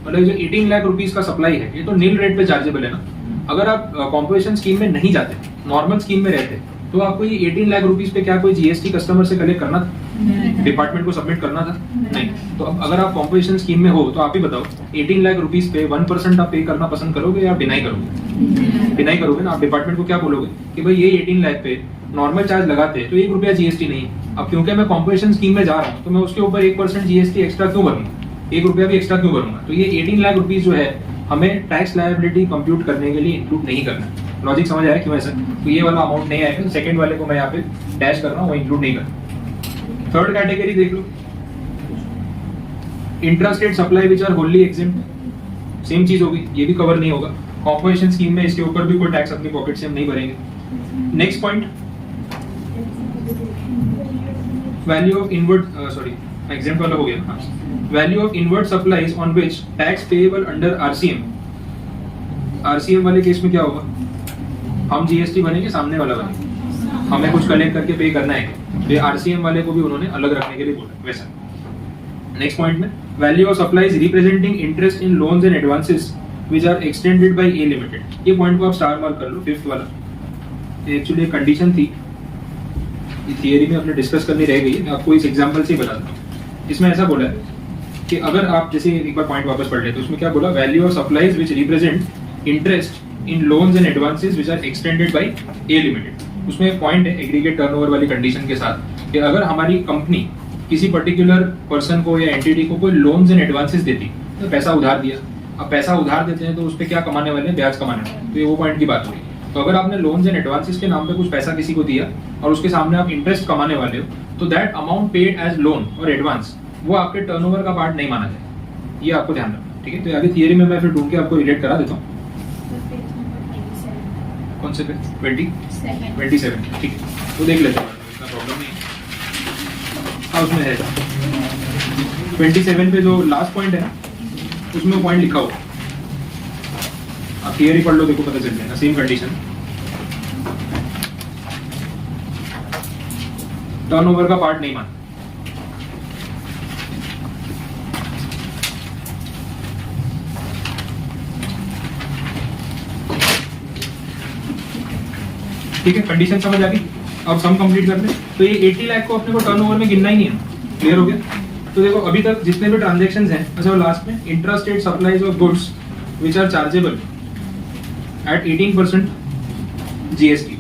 S1: मतलब जो 18 लाख रुपीस का सप्लाई है ये तो नील रेट पे चार्जेबल है ना। अगर आप कॉम्पोजिशन स्कीम में नहीं जाते, नॉर्मल स्कीम में रहते, तो आपको ये 18 लाख रुपीस पे क्या कोई GST कस्टमर से कलेक्ट करना था, डिपार्टमेंट को सबमिट करना था नहीं। तो अब अगर आप कॉम्पोजिशन स्कीम में हो तो आप ही बताओ 18 लाख रुपीस पे 1% आप पे करना पसंद करोगे या डिनाई करोगे। डिनाई करोगे ना, आप डिपार्टमेंट को क्या बोलोगे कि भाई ये 18 लाख पे नॉर्मल चार्ज लगाते हैं तो 1 रुपया GST नहीं है। अब क्योंकि मैं कॉम्पोजिशन स्कीम में जा रहा हूँ तो मैं उसके ऊपर 1% GST एक्स्ट्रा क्यों भरूंगा, 1 रुपया भी एक्स्ट्रा क्यों भरूंगा। तो ये 18 लाख रुपीस जो है हमें टैक्स लायबिलिटी कंप्यूट करने के लिए इंक्लूड नहीं करना। लॉजिक समझ आया क्यों ऐसा। तो ये वाला अमाउंट नहीं आएगा, सेकंड वाले को मैं यहाँ पे डैश कर रहा हूँ, वो इंक्लूड नहीं करना। थर्ड कैटेगरी देख लो, intra state supply which are wholly exempt, same चीज होगी, ये भी कवर नहीं होगा कॉम्पोजिशन स्कीम में, इसके ऊपर भी कोई टैक्स अपनी पॉकेट से हम नहीं भरेंगे। Next point, value of inward example वाला हो गया, हाँ। Value of inward supplies on which tax payable under RCM। RCM वाले केस में क्या होगा, हम GST बनेंगे, सामने वाला बनेगा, हमें कुछ कलेक्ट करके पे करना है, तो ये RCM वाले को भी उन्होंने अलग रखने के लिए बोला वैसा। नेक्स्ट पॉइंट में value of supplies representing interest in loans and advances which are extended by A limited. ये पॉइंट को आप स्टार मार्क कर लो, फिफ्थ वाला। एक्चुअली एक कंडीशन थी, थियरी में अपने डिस्कस करनी रह गई है, मैं आपको इस एग्जांपल से बताता हूँ। इसमें ऐसा बोला है कि अगर आप जैसे एक बार पॉइंट वापस पढ़ लेते तो उसमें क्या बोला, value of supplies which represent interest in loans and advances which are extended by A limited. उसमें एक पॉइंट है एग्रीगेट टर्नओवर वाली कंडीशन के साथ कि अगर हमारी कंपनी किसी पर्टिकुलर पर्सन को या एंटिटी को कोई लोन्स एंड एडवांसेस देती, तो पैसा उधार दिया, अब पैसा उधार देते हैं तो उस पर क्या कमाने वाले हैं, ब्याज कमाने वाले, तो ये वो पॉइंट की बात हुई। तो अगर आपने लोन्स एंड एडवांसेस के नाम पे कुछ पैसा किसी को दिया और उसके सामने आप इंटरेस्ट कमाने वाले हो, तो that amount paid as loan और एडवांस वो आपके टर्नओवर का पार्ट नहीं माना जाए, ये आपको ध्यान रखना, ठीक है। तो आगे थियरी में मैं फिर ढूंढ के आपको रिलेट करा देता हूँ। कौन से पे 27, ठीक है, तो देख लेते हैं, इतना प्रॉब्लम नहीं है। हाँ, उसमें है 27 पे जो लास्ट पॉइंट है ना, उसमें वो पॉइंट लिखा हुआ, आप थियरी पढ़ लो, देखो पता चल जाएगा। सेम कंडीशन, टर्नओवर का पार्ट नहीं माना। ठीक है, कंडीशन समझ आ गई। अब सम कंप्लीट कर ले, तो ये 80 लाख को अपने को टर्नओवर में गिनना ही नहीं है, क्लियर हो गया। तो देखो अभी तक जितने भी ट्रांजैक्शंस हैं, अच्छा लास्ट में intra state supplies of goods which are chargeable at 18% GST,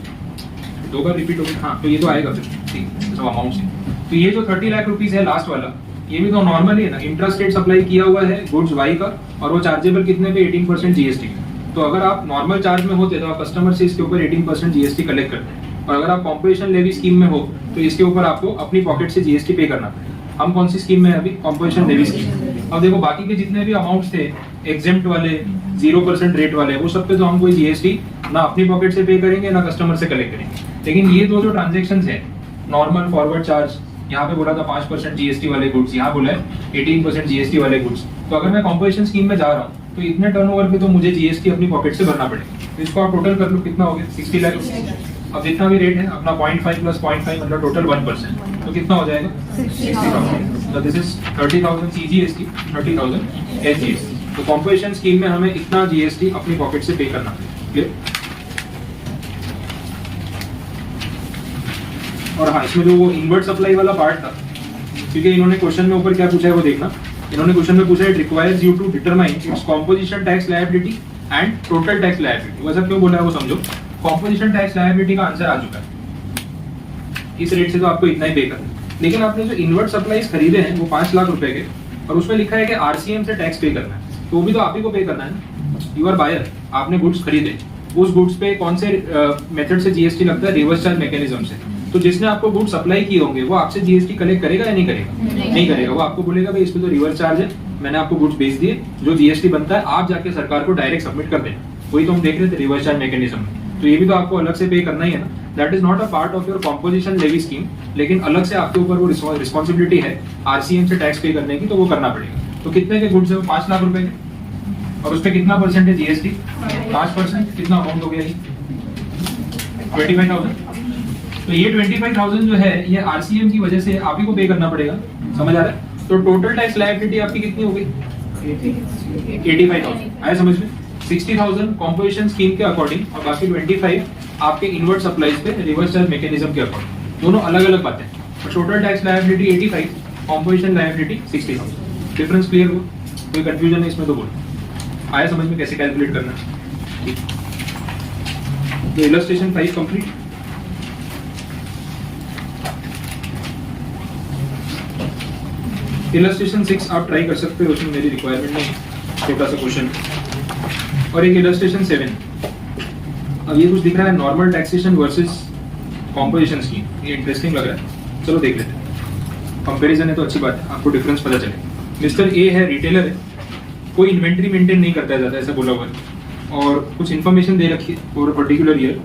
S1: दो बार रिपीट हो गया, हाँ, तो ये तो आएगा फिर, ठीक है, सब अमाउंट से। तो ये जो 30 लाख रुपीस है लास्ट वाला, ये भी तो नॉर्मल ही है ना, इंट्रा स्टेट सप्लाई किया हुआ है गुड्स Y का, और वो चार्जेबल कितने पे, 18% GST। तो अगर आप नॉर्मल चार्ज में होते तो आप कस्टमर से इसके ऊपर 18% जीएसटी कलेक्ट करते हैं, और अगर आप कॉम्पोजिशन लेवी स्कीम में हो तो इसके ऊपर आपको अपनी पॉकेट से जीएसटी पे करना पड़ेगा। हम कौन सी स्कीम में अभी? Composition levy scheme. अब देखो बाकी के जितने भी अमाउंट्स थे, एग्जेम्प्ट वाले, 0% रेट वाले, वो सब पे तो हम कोई जीएसटी ना अपनी पॉकेट से पे करेंगे ना कस्टमर से कलेक्ट करेंगे। लेकिन ये दो जो ट्रांजेक्शन है, नॉर्मल फॉरवर्ड चार्ज, यहाँ पे बोला था 5% जीएसटी वाले गुड्स, यहाँ बोला है 18% जीएसटी वाले गुड्स। तो अगर मैं कॉम्पोजिशन स्कीम में जा रहा हूँ तो इतने टर्नओवर पे तो मुझे जीएसटी अपनी पॉकेट से भरना पड़ेगा। तो इसको आप टोटल कर लो, कितना हो गया? 60 लाख। अब जितना भी रेट है अपना 0.5 प्लस 0.5 मतलब टोटल 1%, तो कितना हो जाएगा? 60,000। तो दिस इज 30,000 सीजीएसटी, 30,000 एसजीएसटी। तो कॉम्पोजिशन स्कीम में हमें इतना जीएसटी अपनी पॉकेट से पे करना है। और हाँ, इसमें जो वो इनवर्ट सप्लाई वाला पार्ट था, क्योंकि इन्होंने क्वेश्चन में ऊपर क्या पूछा है वो देखना। इन्होंने क्वेश्चन में पूछा है it requires you to determine its composition tax liability and total tax liability. वैसा क्यों बोला है वो समझो। कॉम्पोजिशन टैक्स लायबिलिटी का आंसर आ चुका है, इस रेट से तो आपको इतना ही पे करना है। लेकिन आपने जो इनवर्ट सप्लाईज खरीदे हैं वो 5 लाख रुपए के, और उसमें लिखा है कि आरसीएम से टैक्स पे करना है, तो वो भी तो आप ही को पे करना है ना। यू आर बायर, आपने गुड्स खरीदे, उस गुड्स पे कौन से मेथड से जीएसटी लगता है? रिवर्स चार्ज मैकेनिज्म से। तो जिसने आपको गुड्स सप्लाई किए होंगे वो आपसे जीएसटी कलेक्ट करेगा या नहीं करेगा? नहीं करेगा। वो आपको बोलेगा भाई इस पे तो रिवर्स चार्ज है, मैंने आपको गुड्स बेच दिए, जो जीएसटी बनता है आप जाके सरकार को डायरेक्ट सबमिट कर देना। वही तो हम देख रहे थे रिवर्स चार्ज मैकेनिज्म में। तो ये भी तो आपको अलग से पे करना ही है ना। That is not a part of your composition levy scheme, लेकिन अलग से आपके ऊपर वो रिस्पॉन्सिबिलिटी है आरसीएम से टैक्स पे करने की, तो वो करना पड़ेगा। तो कितने के गुड्स है? 5 लाख रुपए के, और उस पर कितना परसेंट है जीएसटी? 5%। कितना अमाउंट हो गया ये? 25,000। तो ये 25,000 जो है ये आरसीएम की वजह से आप ही को पे करना पड़ेगा। समझ आ रहा है? तो टोटल टैक्स लायबिलिटी आपकी कितनी हो गई? 85,000। आया समझ में? 60,000 कॉम्पोजिशन स्कीम के अकॉर्डिंग, और बाकी 25 आपके इनवर्ट सप्लाईज पे रिवर्स चार्ज मैकेनिज्म के अकॉर्डिंग। दोनों अलग अलग बातें। Total tax liability 85, composition liability 60,000। Difference clear हुआ? कोई कंफ्यूजन है इसमें तो बोलो। आया समझ में कैसे कैलकुलेट करना है? तो इलस्ट्रेशन 5 कंप्लीट। इलस्ट्रेशन 6 आप ट्राई कर सकते हो, उसमें मेरी रिक्वायरमेंट नहीं, छोटा सा क्वेश्चन। और एक इलस्ट्रेशन 7। अब ये कुछ दिख रहा है normal taxation versus composition scheme, ये इंटरेस्टिंग लग रहा है, चलो देख लेते हैं। कंपैरिजन है तो अच्छी बात है, आपको डिफरेंस पता चले। मिस्टर ए है, रिटेलर है, कोई इन्वेंट्री मेंटेन नहीं करता है ज़्यादा, ऐसा बोला हुआ है, और कुछ इन्फॉर्मेशन दे रखी है फॉर पर्टिकुलर ईयर।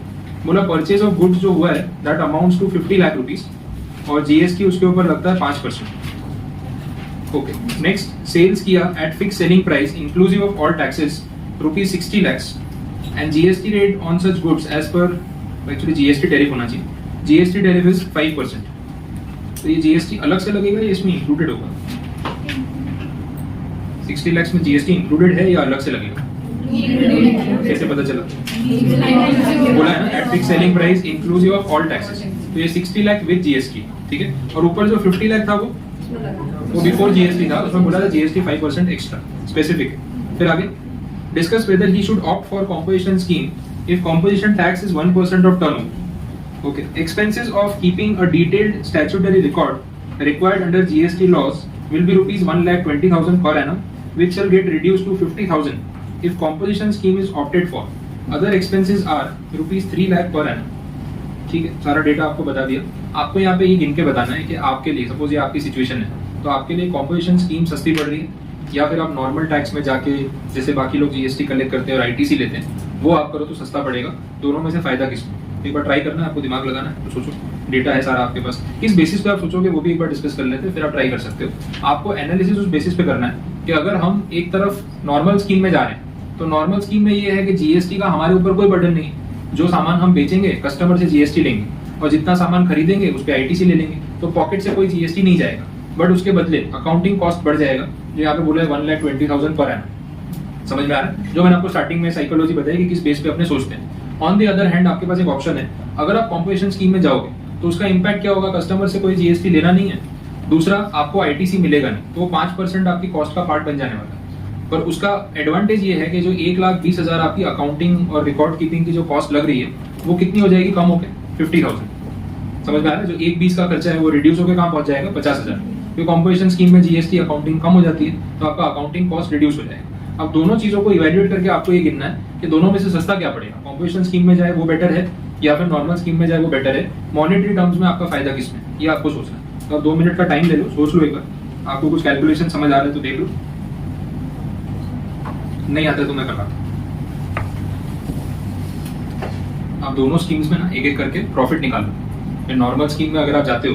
S1: बोला परचेज ऑफ गुड्स जो हुआ है that amounts to 50 lakh rupees, और जीएसटी उसके ऊपर लगता है 5%। ओके, नेक्स्ट, सेल्स किया at fix selling price inclusive of all taxes rupees 60 lakhs, and GST rate on such goods as per, actually GST tariff होना चाहिए, जीएसटी टैरिफ इज 5%। तो ये जीएसटी अलग से लगेगा या इसमें इंक्लूडेड होगा? 60 lakhs में जीएसटी इंक्लूडेड है या अलग से लगेगा? कैसे पता चला? बोला है ना, eight fix selling price inclusive of all taxes. तो ये 60 लाख विद जीएसटी, ठीक है। और ऊपर जो 50 लाख था वो बिफोर जीएसटी था, उसमें बोला था जीएसटी 5% एक्स्ट्रा, स्पेसिफिक। फिर आगे discuss whether he should opt for composition scheme if composition tax is 1% of turnover. Okay, expenses of keeping a detailed statutory record required under GST laws will be rupees 1,20,000 per annum, which shall get reduced to 50,000 if composition scheme is opted for. Other expenses are rupees 3 lakh per annum. ठीक है, सारा data आपको बता दिया। आपको यहाँ पे ये गिन के बताना है कि आपके लिए, सपोज ये आपकी सिचुएशन है, तो आपके लिए कॉम्पोजिशन स्कीम सस्ती पड़ रही है या फिर आप नॉर्मल टैक्स में जाके जैसे बाकी लोग जीएसटी कलेक्ट करते हैं और आईटीसी लेते हैं, वो आप करो तो सस्ता पड़ेगा। दोनों में से फायदा किसको? एक बार ट्राई करना है, आपको दिमाग लगाना है, तो सोचो, डेटा है सारा आपके पास, किस बेसिस पे आप सोचोगे वो भी एक बार डिस्कस कर लेते हैं, फिर आप ट्राई कर सकते हो। आपको एनालिसिस उस बेसिस पे करना है कि अगर हम एक तरफ नॉर्मल स्कीम में जा रहे हैं तो नॉर्मल स्कीम में ये है कि जीएसटी का हमारे ऊपर कोई बर्डन नहीं है। जो सामान हम बेचेंगे कस्टमर से जीएसटी लेंगे, और जितना सामान खरीदेंगे उस पर आईटीसी ले लेंगे, तो पॉकेट से कोई जीएसटी नहीं जाएगा। बट उसके बदले अकाउंटिंग कॉस्ट बढ़ जाएगा, जो यहाँ पे बोला है 1,20,000 पर एनम। समझ में आ रहा है? जो मैंने आपको स्टार्टिंग में साइकोलॉजी बताई कि किस बेस पे अपने सोचते हैं। ऑन द अदर हैंड आपके पास एक ऑप्शन है, अगर आप कॉम्पोजिशन स्कीम में जाओगे तो उसका इंपैक्ट क्या होगा? कस्टमर से कोई जीएसटी लेना नहीं है, दूसरा आपको आईटीसी मिलेगा नहीं, तो वो 5% आपकी कॉस्ट का पार्ट बन जाने वाला है। पर उसका एडवांटेज ये है कि जो 1,20,000 आपकी अकाउंटिंग और रिकॉर्ड कीपिंग की जो कॉस्ट लग रही है वो कितनी हो जाएगी? कम होकर 50,000। समझ में आ रहा है? जो 1,20 का खर्चा है वो रिड्यूस होकर कहाँ पहुंच जाएगा? 50,000। क्योंकि कॉम्पोजिशन स्कीम में जीएसटी अकाउंटिंग कम हो जाती है, तो आपका अकाउंटिंग कॉस्ट रिड्यूस हो जाएगा। अब दोनों चीजों को इवैल्यूएट करके आपको ये गिनना है कि दोनों में से सस्ता क्या पड़ेगा, कॉम्पोजिशन स्कीम में जाए वो बेटर है या फिर नॉर्मल स्कीम में जाए वो बेटर है, मॉनेटरी टर्म्स में आपका फायदा किसमें, ये आपको सोचना है। तो आप 2 मिनट का टाइम ले लो, सोच लो एक बार, आपको कुछ कैलकुलेशन समझ आ रहा है तो देख लो, नहीं आता तो मैं करवा। आप दोनों स्कीम्स में ना एक एक करके प्रॉफिट निकाल लो। फिर नॉर्मल स्कीम में अगर आप जाते हो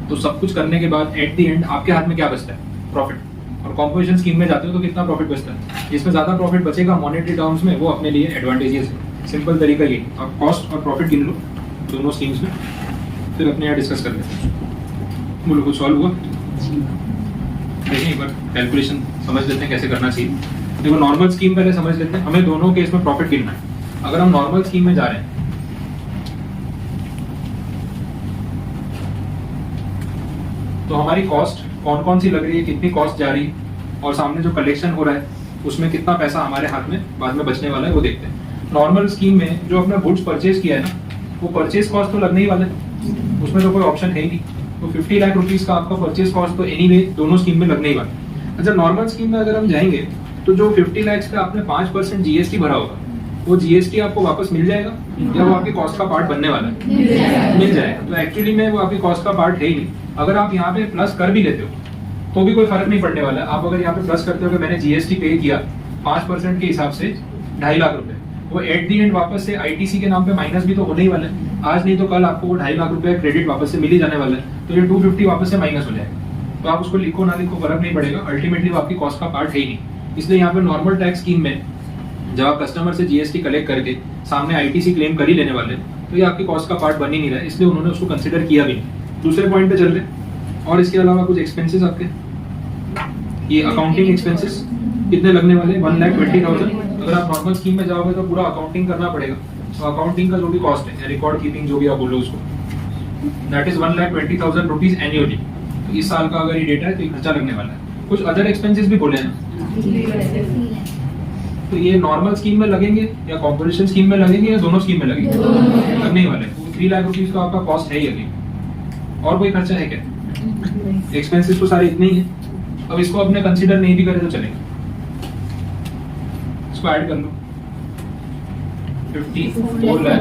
S1: तो सब कुछ करने के बाद एट द एंड आपके हाथ में क्या बचता है, प्रॉफिट। और कॉम्पोजिशन स्कीम में जाते हो तो कितना प्रॉफिट बचता है, जिसमें ज्यादा प्रॉफिट बचेगा मॉनेटरी टर्म्स में वो अपने लिए एडवांटेजेस है। सिंपल तरीका ये, आप कॉस्ट और प्रॉफिट गिन लो दोनों स्कीम्स में, फिर अपने यहाँ डिस्कस कर लेते हैं। बोलो कुछ सॉल्व हुआ? देखिए एक बार कैलकुलेशन समझ लेते हैं कैसे करना चाहिए। देखो नॉर्मल स्कीम पहले समझ लेते हैं, हमें दोनों केस में प्रॉफिट गिनना है। अगर हम नॉर्मल स्कीम में जा रहे हैं तो हमारी कॉस्ट कौन कौन सी लग रही है, कितनी कॉस्ट जा रही है, और सामने जो कलेक्शन हो रहा है उसमें कितना पैसा हमारे हाथ में बाद में बचने वाला है वो देखते हैं। नॉर्मल स्कीम में जो अपना गुड्स परचेज किया है ना, वो परचेज कॉस्ट तो लगने ही वाला है, उसमें तो कोई ऑप्शन है ही नहीं। तो 50 लाख रुपीस का आपका परचेज कॉस्ट तो एनीवे दोनों स्कीम में लगने ही वाला है। अच्छा, नॉर्मल स्कीम में अगर हम जाएंगे तो जो 50 लाख पे आपने 5% जीएसटी भरा होगा, वो जीएसटी आपको वापस मिल जाएगा या वो आपकी कॉस्ट का पार्ट बनने वाला है? मिल जाएगा। तो एक्चुअली में वो आपकी कॉस्ट का पार्ट है ही नहीं। अगर आप यहाँ पे प्लस कर भी लेते हो तो भी कोई फर्क नहीं पड़ने वाला है। आप अगर यहाँ पे प्लस करते हो कि मैंने जीएसटी पे किया 5% के हिसाब से 2.5 लाख रुपए, वो एट दी एंड वापस से आईटीसी के नाम पे माइनस भी तो होने ही वाला है। आज नहीं तो कल आपको वो 2.5 लाख रुपए क्रेडिट वापस से मिल ही जाने वाला है, तो ये 250 वापस से माइनस हो जाएगा। तो आप उसको लिखो ना लिखो फर्क नहीं पड़ेगा, अल्टीमेटली वो आपकी कॉस्ट का पार्ट है ही नहीं। इसलिए यहाँ पे नॉर्मल टैक्स स्कीम में जब आप कस्टमर से जीएसटी कलेक्ट करके सामने आईटीसी क्लेम कर ही लेने वाले, तो ये आपकी कॉस्ट का पार्ट बन ही नहीं रहा है, इसलिए उन्होंने उसको कंसिडर किया भी नहीं। दूसरे पॉइंट पे चल रहे। और इसके अलावा कुछ एक्सपेंसेस आपके, ये अकाउंटिंग एक्सपेंसेस कितने लगने वाले, 1,20,000। अगर आप नॉर्मल स्कीम में जाओगे तो पूरा अकाउंटिंग करना पड़ेगा। तो अकाउंटिंग का जो भी कॉस्ट है, रिकॉर्ड कीपिंग जो भी आप बोलो उसको, दैट इज 1,20,000 रुपीज एनुअली। तो इस साल का अगर ये डेटा है तो ये खर्चा लगने वाला है। कुछ अदर एक्सपेंसेस भी बोले हैं, तो ये नॉर्मल स्कीम में लगेंगे या कॉम्पोजिशन स्कीम में लगेंगे या दोनों स्कीम में लगेंगे? लगने ही वाले। 3 लाख रुपीज का आपका कॉस्ट है ही अभी। और कोई खर्चा है क्या? एक्सपेंसेस तो सारे इतने ही है। अब इसको अपने कंसीडर नहीं भी करें तो चलेगा, इसको ऐड कर लो, 54 लाख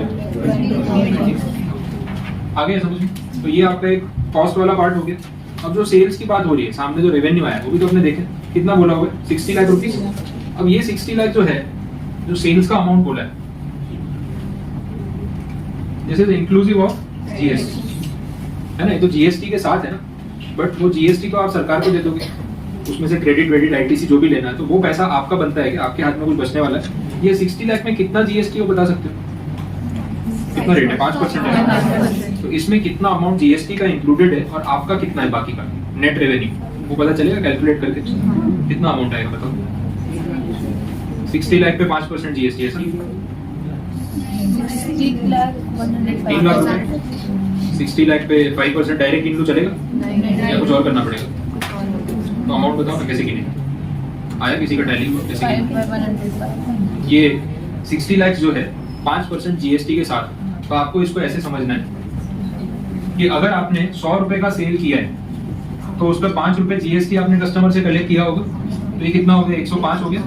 S1: आगे समझ में। तो ये आपका एक कॉस्ट वाला पार्ट हो गया। अब जो सेल्स की बात हो रही है, सामने जो रेवेन्यू आया वो भी तो आपने देखे कितना बोला हुआ है, 60 लाख रुपीज। अब ये 60 लाख जो है, जो सेल्स का अमाउंट बोला है, this is inclusive of GST, है ना? ये तो जीएसटी के साथ है ना, बट वो जीएसटी तो आप सरकार को दे दोगे, उसमें से क्रेडिट वेडिट आईटीसी जो भी लेना है, तो वो पैसा आपका बनता है कि आपके हाथ में कुछ बचने वाला है। ये 60 लाख में कितना जीएसटी हो बता सकते हो? कितना रेट है? 5% है। तो इसमें कितना अमाउंट जीएसटी का इंक्लूडेड है और आपका कितना है बाकी का नेट रेवेन्यू, वो पता चलेगा कैलकुलेट करके। कितना अमाउंट आएगा बताओ? 60 लाख पे 5% जीएसटी है सर, 3 लाख रुपए। 60 लाख पे 5% डायरेक्ट गिन लो चलेगा या कुछ और करना पड़ेगा? तो अमाउंट बताओ ना कैसे गिनेगा, आया किसी का टैली में कैसे गिनेगा? ये 60 लाख जो है 5% जीएसटी के साथ, तो आपको इसको ऐसे समझना है कि अगर आपने 100 रुपए का सेल किया है तो उस पर 5 रुपए जीएसटी आपने कस्टमर से कलेक्ट किया होगा, तो ये कितना हो गया? 105 हो गया।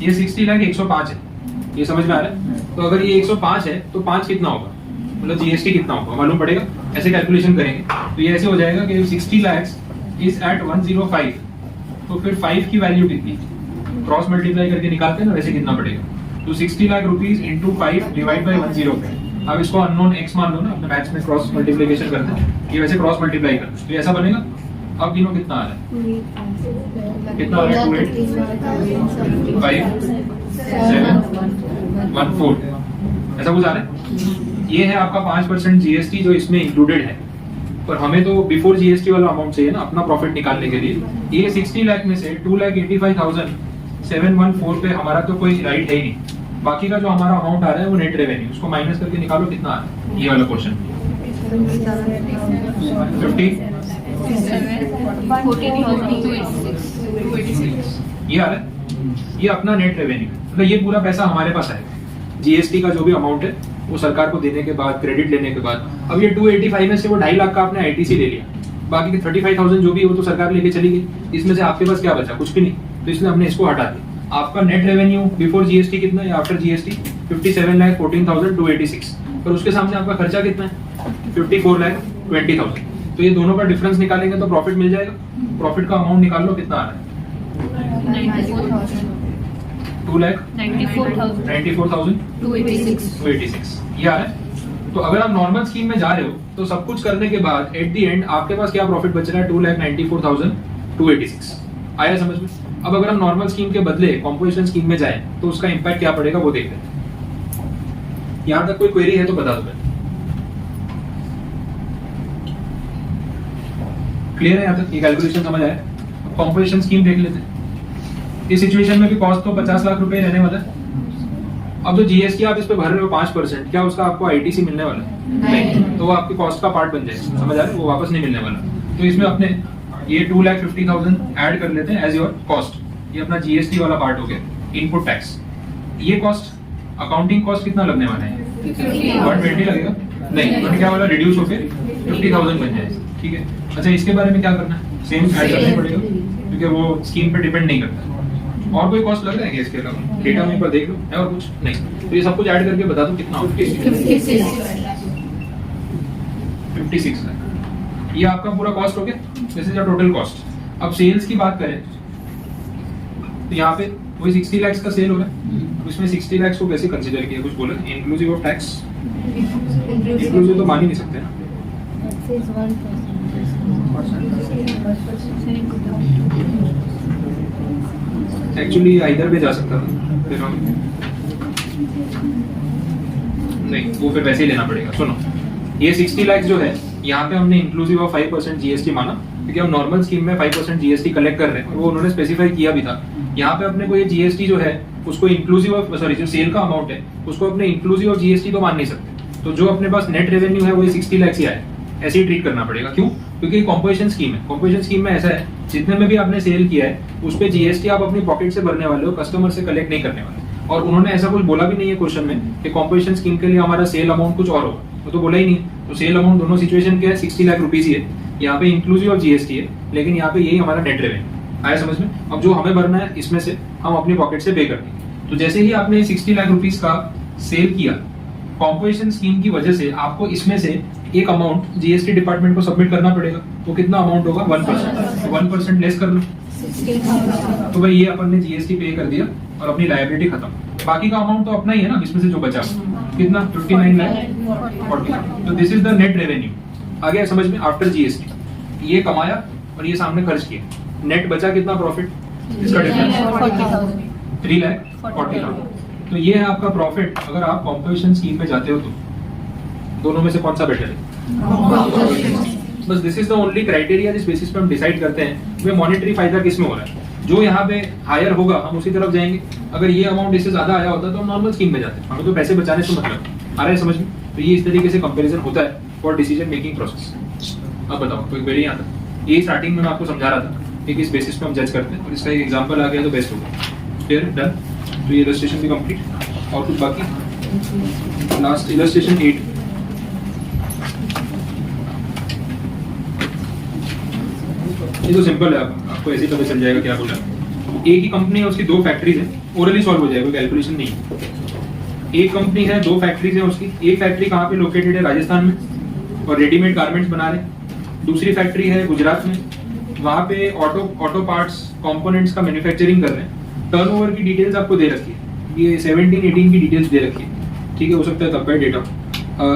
S1: ये 60 लाख 105 है, ये समझ में आ रहा है? तो अगर ये 105 है तो 5 कितना होगा, मतलब जीएसटी कितना होगा मालूम पड़ेगा। ऐसे कैलकुलेशन करेंगे तो ये ऐसे हो जाएगा कि 60 लाख इज एट 105, तो फिर 5 की वैल्यू कितनी, क्रॉस मल्टीप्लाई करके निकालते हैं ना, वैसे कितना पड़ेगा? तो 60 lakh rupees into 5 divide by 105। अब इसको अननोन एक्स मान लो ना, अपने मैथ्स में क्रॉस मल्टीप्लिकेशन करते हैं, ये वैसे क्रॉस मल्टीप्लाई करते हैं, तो ऐसा बनेगा। अब गिनो कितना आ रहा है, कितना आ रहा है? 28 5 7 1 4, ऐसा कुछ आ रहा है। ये है आपका 5% जीएसटी जो इसमें इंक्लूडेड है, पर हमें तो बिफोर जीएसटी वाला अमाउंट चाहिए ना अपना प्रॉफिट निकालने के लिए। ये 60 लाख में से 2,85,714 पे हमारा तो कोई राइट है ही नहीं। बाकी का जो हमारा अमाउंट आ रहा है वो नेट रेवेन्यू, उसको माइनस करके निकालो कितना आ रहा है। ये वाला क्वेश्चन 50 ये आ रहा है, ये अपना नेट रेवेन्यू, मतलब ये पूरा पैसा हमारे पास आएगा। जीएसटी का जो भी अमाउंट है वो सरकार को देने के बाद, क्रेडिट लेने के बाद, अब ये 285 में से वो 2.5 लाख का आपने आईटीसी ले लिया, बाकी के 35,000 जो भी है वो तो सरकार लेके चली गई। इसमें से आपके पास क्या बचा? कुछ भी नहीं। तो इसलिए हमने इसको हटा दिया। आपका नेट रेवेन्यू बिफोर जीएसटी कितना है आफ्टर जीएसटी 57,14,286, और उसके सामने आपका खर्चा कितना है 54,20,000। तो ये दोनों का डिफरेंस निकालेंगे तो प्रॉफिट मिल जाएगा। प्रॉफिट का अमाउंट निकाल लो, कितना आ रहा है 2,94,286 ये आ रहा है। तो अगर आप नॉर्मल स्कीम में जा रहे हो तो सब कुछ करने के बाद एट द एंड आपके पास क्या प्रॉफिट बच रहा है 2,94,286। आया समझ में? अब अगर हम नॉर्मल स्कीम के बदले कॉम्पोजिशन स्कीम में जाएं तो उसका इंपैक्ट क्या पड़ेगा वो देखते हैं। यहां तक कोई क्वेरी है तो बता दो। क्लियर है यहां तक? ये कैलकुलेशन समझ आया? कॉम्पोजिशन स्कीम देख लेते हैं। इस सिचुएशन में भी कॉस्ट तो 50 लाख रुपए रहने वाला है। अब जो जीएसटी आप इस पे भर रहे हो 5%, क्या उसका आपको आईटीसी मिलने वाला है? नहीं। तो वो आपकी कॉस्ट का पार्ट बन जाएगा, समझ आ रहा है? वो वापस नहीं मिलने वाला। तो इसमें अपने ये 2,50,000 ऐड कर लेते हैं एज योर कॉस्ट। ये अपना जीएसटी वाला पार्ट हो गया, इनपुट टैक्स। ये कॉस्ट अकाउंटिंग कॉस्ट कितना लगने वाला है 120 लगेगा? नहीं, तो क्या वाला रिड्यूस होकर 50,000 बन जाएगा। ठीक है। अच्छा, इसके बारे में क्या करना है? सेम ऐड करना पड़ेगा क्योंकि वो स्कीम पे डिपेंड नहीं करता। और कोई कॉस्ट लग रहा है क्या इसके अलावा? डेटा में पर देख लो, है और कुछ नहीं? तो ये सब कुछ ऐड करके बता दो कितना होगा। 56 लाख। ये आपका पूरा कॉस्ट हो गया, this is your total cost. अब सेल्स की बात करें तो यहाँ पे वही 60 लाख का सेल हो रहा है। उसमें 60 लाख को कैसे कंसीडर किया? कुछ बोला इंक्लूसिव ऑफ टैक्स? इंक्लूसिव तो मान ही नहीं सकते ना। एक्चुअली इधर भी जा सकता था, फिर हम नहीं, वो फिर वैसे ही लेना पड़ेगा। सुनो, ये 60 लाख जो है यहाँ पे हमने इंक्लूसिव ऑफ 5% जीएसटी माना क्योंकि हम नॉर्मल स्कीम में 5% जीएसटी कलेक्ट कर रहे हैं और वो उन्होंने स्पेसिफाई किया भी था। यहाँ पे अपने को ये जीएसटी जो है उसको इंक्लूसिव ऑफ जो सेल का अमाउंट है उसको अपने इंक्लूसिव ऑफ जीएसटी तो मान नहीं सकते। तो जो अपने पास नेट रेवेन्यू है वही 60 लाख ही आए, ऐसे ही ट्रीट करना पड़ेगा। क्यों? क्योंकि कॉम्पोजिशन स्कीम है। कॉम्पोजिशन स्कीम में ऐसा है, जितने में भी आपने सेल किया है उस पे जीएसटी आप अपनी पॉकेट से भरने वाले हो, कस्टमर से कलेक्ट नहीं करने वाले। और उन्होंने ऐसा कुछ बोला भी नहीं है क्वेश्चन में कि कॉम्पोजिशन स्कीम के लिए हमारा सेल अमाउंट कुछ और होगा, वो तो बोला ही नहीं। तो सेल अमाउंट दोनों सिचुएशन के है 60 लाख रुपीज ही है, यहाँ पे इंक्लूसिव ऑफ जीएसटी है, लेकिन यहाँ पे यही हमारा नेट रेवेन्यू। आया समझ में? अब जो हमें भरना है इसमें से हम अपनी पॉकेट से पे कर देंगे। तो जैसे ही आपने 60 लाख रुपीज का सेल किया कॉम्पोजिशन स्कीम की वजह से, आपको इसमें से एक अमाउंट जीएसटी डिपार्टमेंट को सबमिट करना पड़ेगा। तो कितना अमाउंट होगा? 1%। तो 1% लेस कर लो, तो भाई ये अपन ने जीएसटी पे कर दिया और अपनी लायबिलिटी खत्म। बाकी का अमाउंट तो अपना ही है ना, इसमें से जो बचा कितना 59 लाख 40। तो this is the net revenue. आ गया समझ में? आफ्टर जीएसटी ये कमाया और ये सामने खर्च किया, नेट बचा कितना प्रॉफिट? इसका डिफरेंस 3,40,000। तो ये है आपका प्रॉफिट अगर आप कॉम्पोजिशन स्कीम में जाते हो तो। दोनों में से कौन सा बेटर है? बस this is the only criteria जिस बेसिस पे हम डिसाइड करते हैं वे मॉनेटरी फायदा किस में हो रहा है। जो यहाँ पे हायर होगा हम उसी तरफ जाएंगे। अगर ये अमाउंट इससे ज्यादा आया होता तो हम नॉर्मल स्कीम में जाते। हमें तो पैसे बचाने से मतलब आ रहा है समझ में? तो ये इस तरीके से कंपैरिजन होता है फॉर डिसीजन मेकिंग प्रोसेस। अब बताओ कोई क्वेरी आता? ये स्टार्टिंग में मैं आपको समझा रहा था कि किस बेसिस पे हम जज करते हैं और इसका एक एग्जांपल आ गया तो बेस्ट होगा। क्लियर? डन? तो ये इलस्ट्रेशन भी कंप्लीट और कुछ बाकी? Last illustration 8। ये तो सिंपल है, आपको ऐसे ही पता चल जाएगा क्या बोला। एक ही कंपनी है, उसकी 2 फैक्ट्रीज है, ओरली सॉल्व हो जाएगा, कैलकुलेशन नहीं है। एक कंपनी है, 2 फैक्ट्रीज है उसकी। एक फैक्ट्री कहाँ पे लोकेटेड है? राजस्थान में, और रेडीमेड गारमेंट्स बना रहे। दूसरी फैक्ट्री है गुजरात में, वहाँ पे ऑटो पार्ट्स कंपोनेंट्स का मैन्युफैक्चरिंग कर रहे हैं। टर्नओवर की डिटेल्स आपको दे रखी है, ये 17-18 की डिटेल्स दे रखी है। ठीक है, हो सकता है तब का data.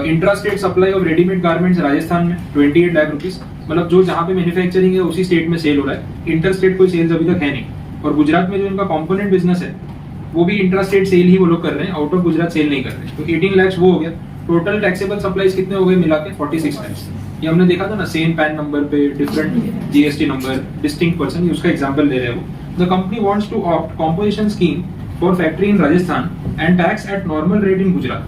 S1: Intra state supply of readymade garments Rajasthan में 28 लाख रुपीज, मतलब जो जहाँ पे मैन्युफैक्चरिंग है उसी स्टेट में सेल हो रहा है। इंटर स्टेट कोई सेल्स अभी तक है नहीं। और गुजरात में जो इनका कंपोनेंट बिजनेस है वो भी इंट्रा स्टेट सेल ही वो लोग कर रहे हैं, आउट ऑफ गुजरात सेल नहीं कर रहे। तो 18 लाख वो हो गया। टोटल टैक्सेबल सप्लाईज कितने हो गए मिला के? 46 लाख। ये हमने देखा था ना, सेम पैन नंबर पे different GST number, distinct person, उसका एग्जांपल दे रहे हैं वो। The company wants to opt composition scheme for factory in Rajasthan and tax at normal rate in Gujarat.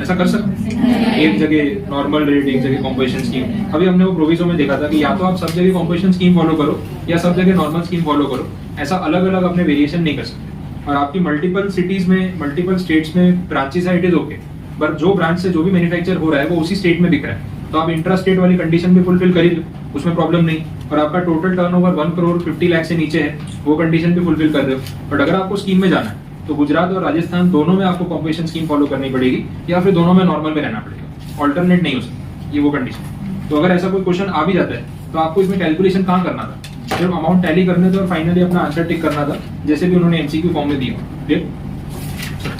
S1: ऐसा कर सकते हैं? एक जगह नॉर्मल रेट, एक जगह कंपोजिशन स्कीम। अभी हमने वो प्रोविजो में देखा था कि या तो आप सब जगह कंपोजिशन स्कीम फॉलो करो या सब जगह नॉर्मल स्कीम फॉलो करो। ऐसा अलग अलग अपने वेरिएशन नहीं कर सकते। और आपकी मल्टीपल सिटीज में, मल्टीपल स्टेट्स में ब्रांचेस है, इट इज ओके, पर जो ब्रांच से जो भी मैन्युफैक्चर हो रहा है वो उसी स्टेट में दिख रहा है तो आप इंट्रा स्टेट वाली कंडीशन भी फुलफिल कर ही लो, उसमें प्रॉब्लम नहीं। और आपका टोटल टर्नओवर 1 करोड़ 50 लाख से नीचे है, वो कंडीशन भी फुलफिल कर रहे हो, बट अगर आपको स्कीम में जाना है तो गुजरात और राजस्थान दोनों में आपको कॉम्पोजिशन स्कीम फॉलो करनी पड़ेगी, या फिर दोनों में नॉर्मल में रहना पड़ेगा, ऑल्टरनेट नहीं हो सकता, ये वो कंडीशन। तो अगर ऐसा कोई क्वेश्चन आ भी जाता है तो आपको इसमें कैलकुलेशन कहाँ करना था, सिर्फ अमाउंट टैली करने थे और फाइनली अपना आंसर टिक करना था, जैसे भी उन्होंने एमसीक्यू फॉर्म में दिया। क्लियर?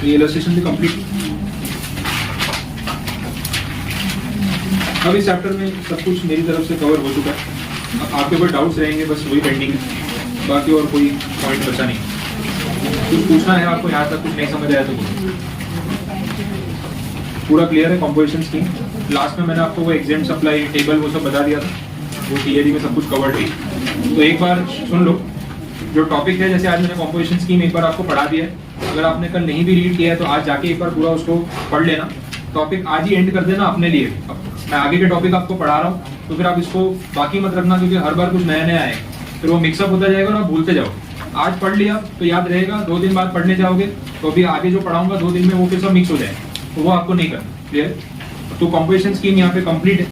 S1: ये इलस्ट्रेशन भी कंप्लीट। अब इस चैप्टर में सब कुछ मेरी तरफ से कवर हो चुका है। अब आपके कोई डाउट्स रहेंगे बस वही पेंडिंग है, बाकी और कोई पॉइंट बचा नहीं। कुछ पूछना है आपको यहाँ तक कुछ नहीं समझ आया तो पूरा क्लियर है कॉम्पोजिशन स्कीम। लास्ट में मैंने आपको वो एग्जाम सप्लाई टेबल वो सब बता दिया था, वो थियरी में सब कुछ कवर्ड है। तो एक बार सुन लो जो टॉपिक है, जैसे आज मैंने कॉम्पोजिशन स्कीम एक बार आपको पढ़ा दिया है, अगर आपने कल नहीं भी रीड किया है तो आज जाके एक बार पूरा उसको पढ़ लेना। टॉपिक आज ही एंड कर देना अपने लिए। अब मैं आगे के टॉपिक आपको पढ़ा रहा हूँ तो फिर आप इसको बाकी मत रखना, क्योंकि हर बार कुछ नया नया आएगा, फिर वो मिक्सअप होता जाएगा और आप भूलते जाओ। आज पढ़ लिया तो याद रहेगा, 2 दिन बाद पढ़ने जाओगे तो अभी आगे जो पढ़ाऊंगा 2 दिन में वो फिर सब मिक्स हो जाएगा, तो वो आपको नहीं करना। क्लियर? तो कॉम्पोजिशन स्कीम यहाँ पे कंप्लीट है।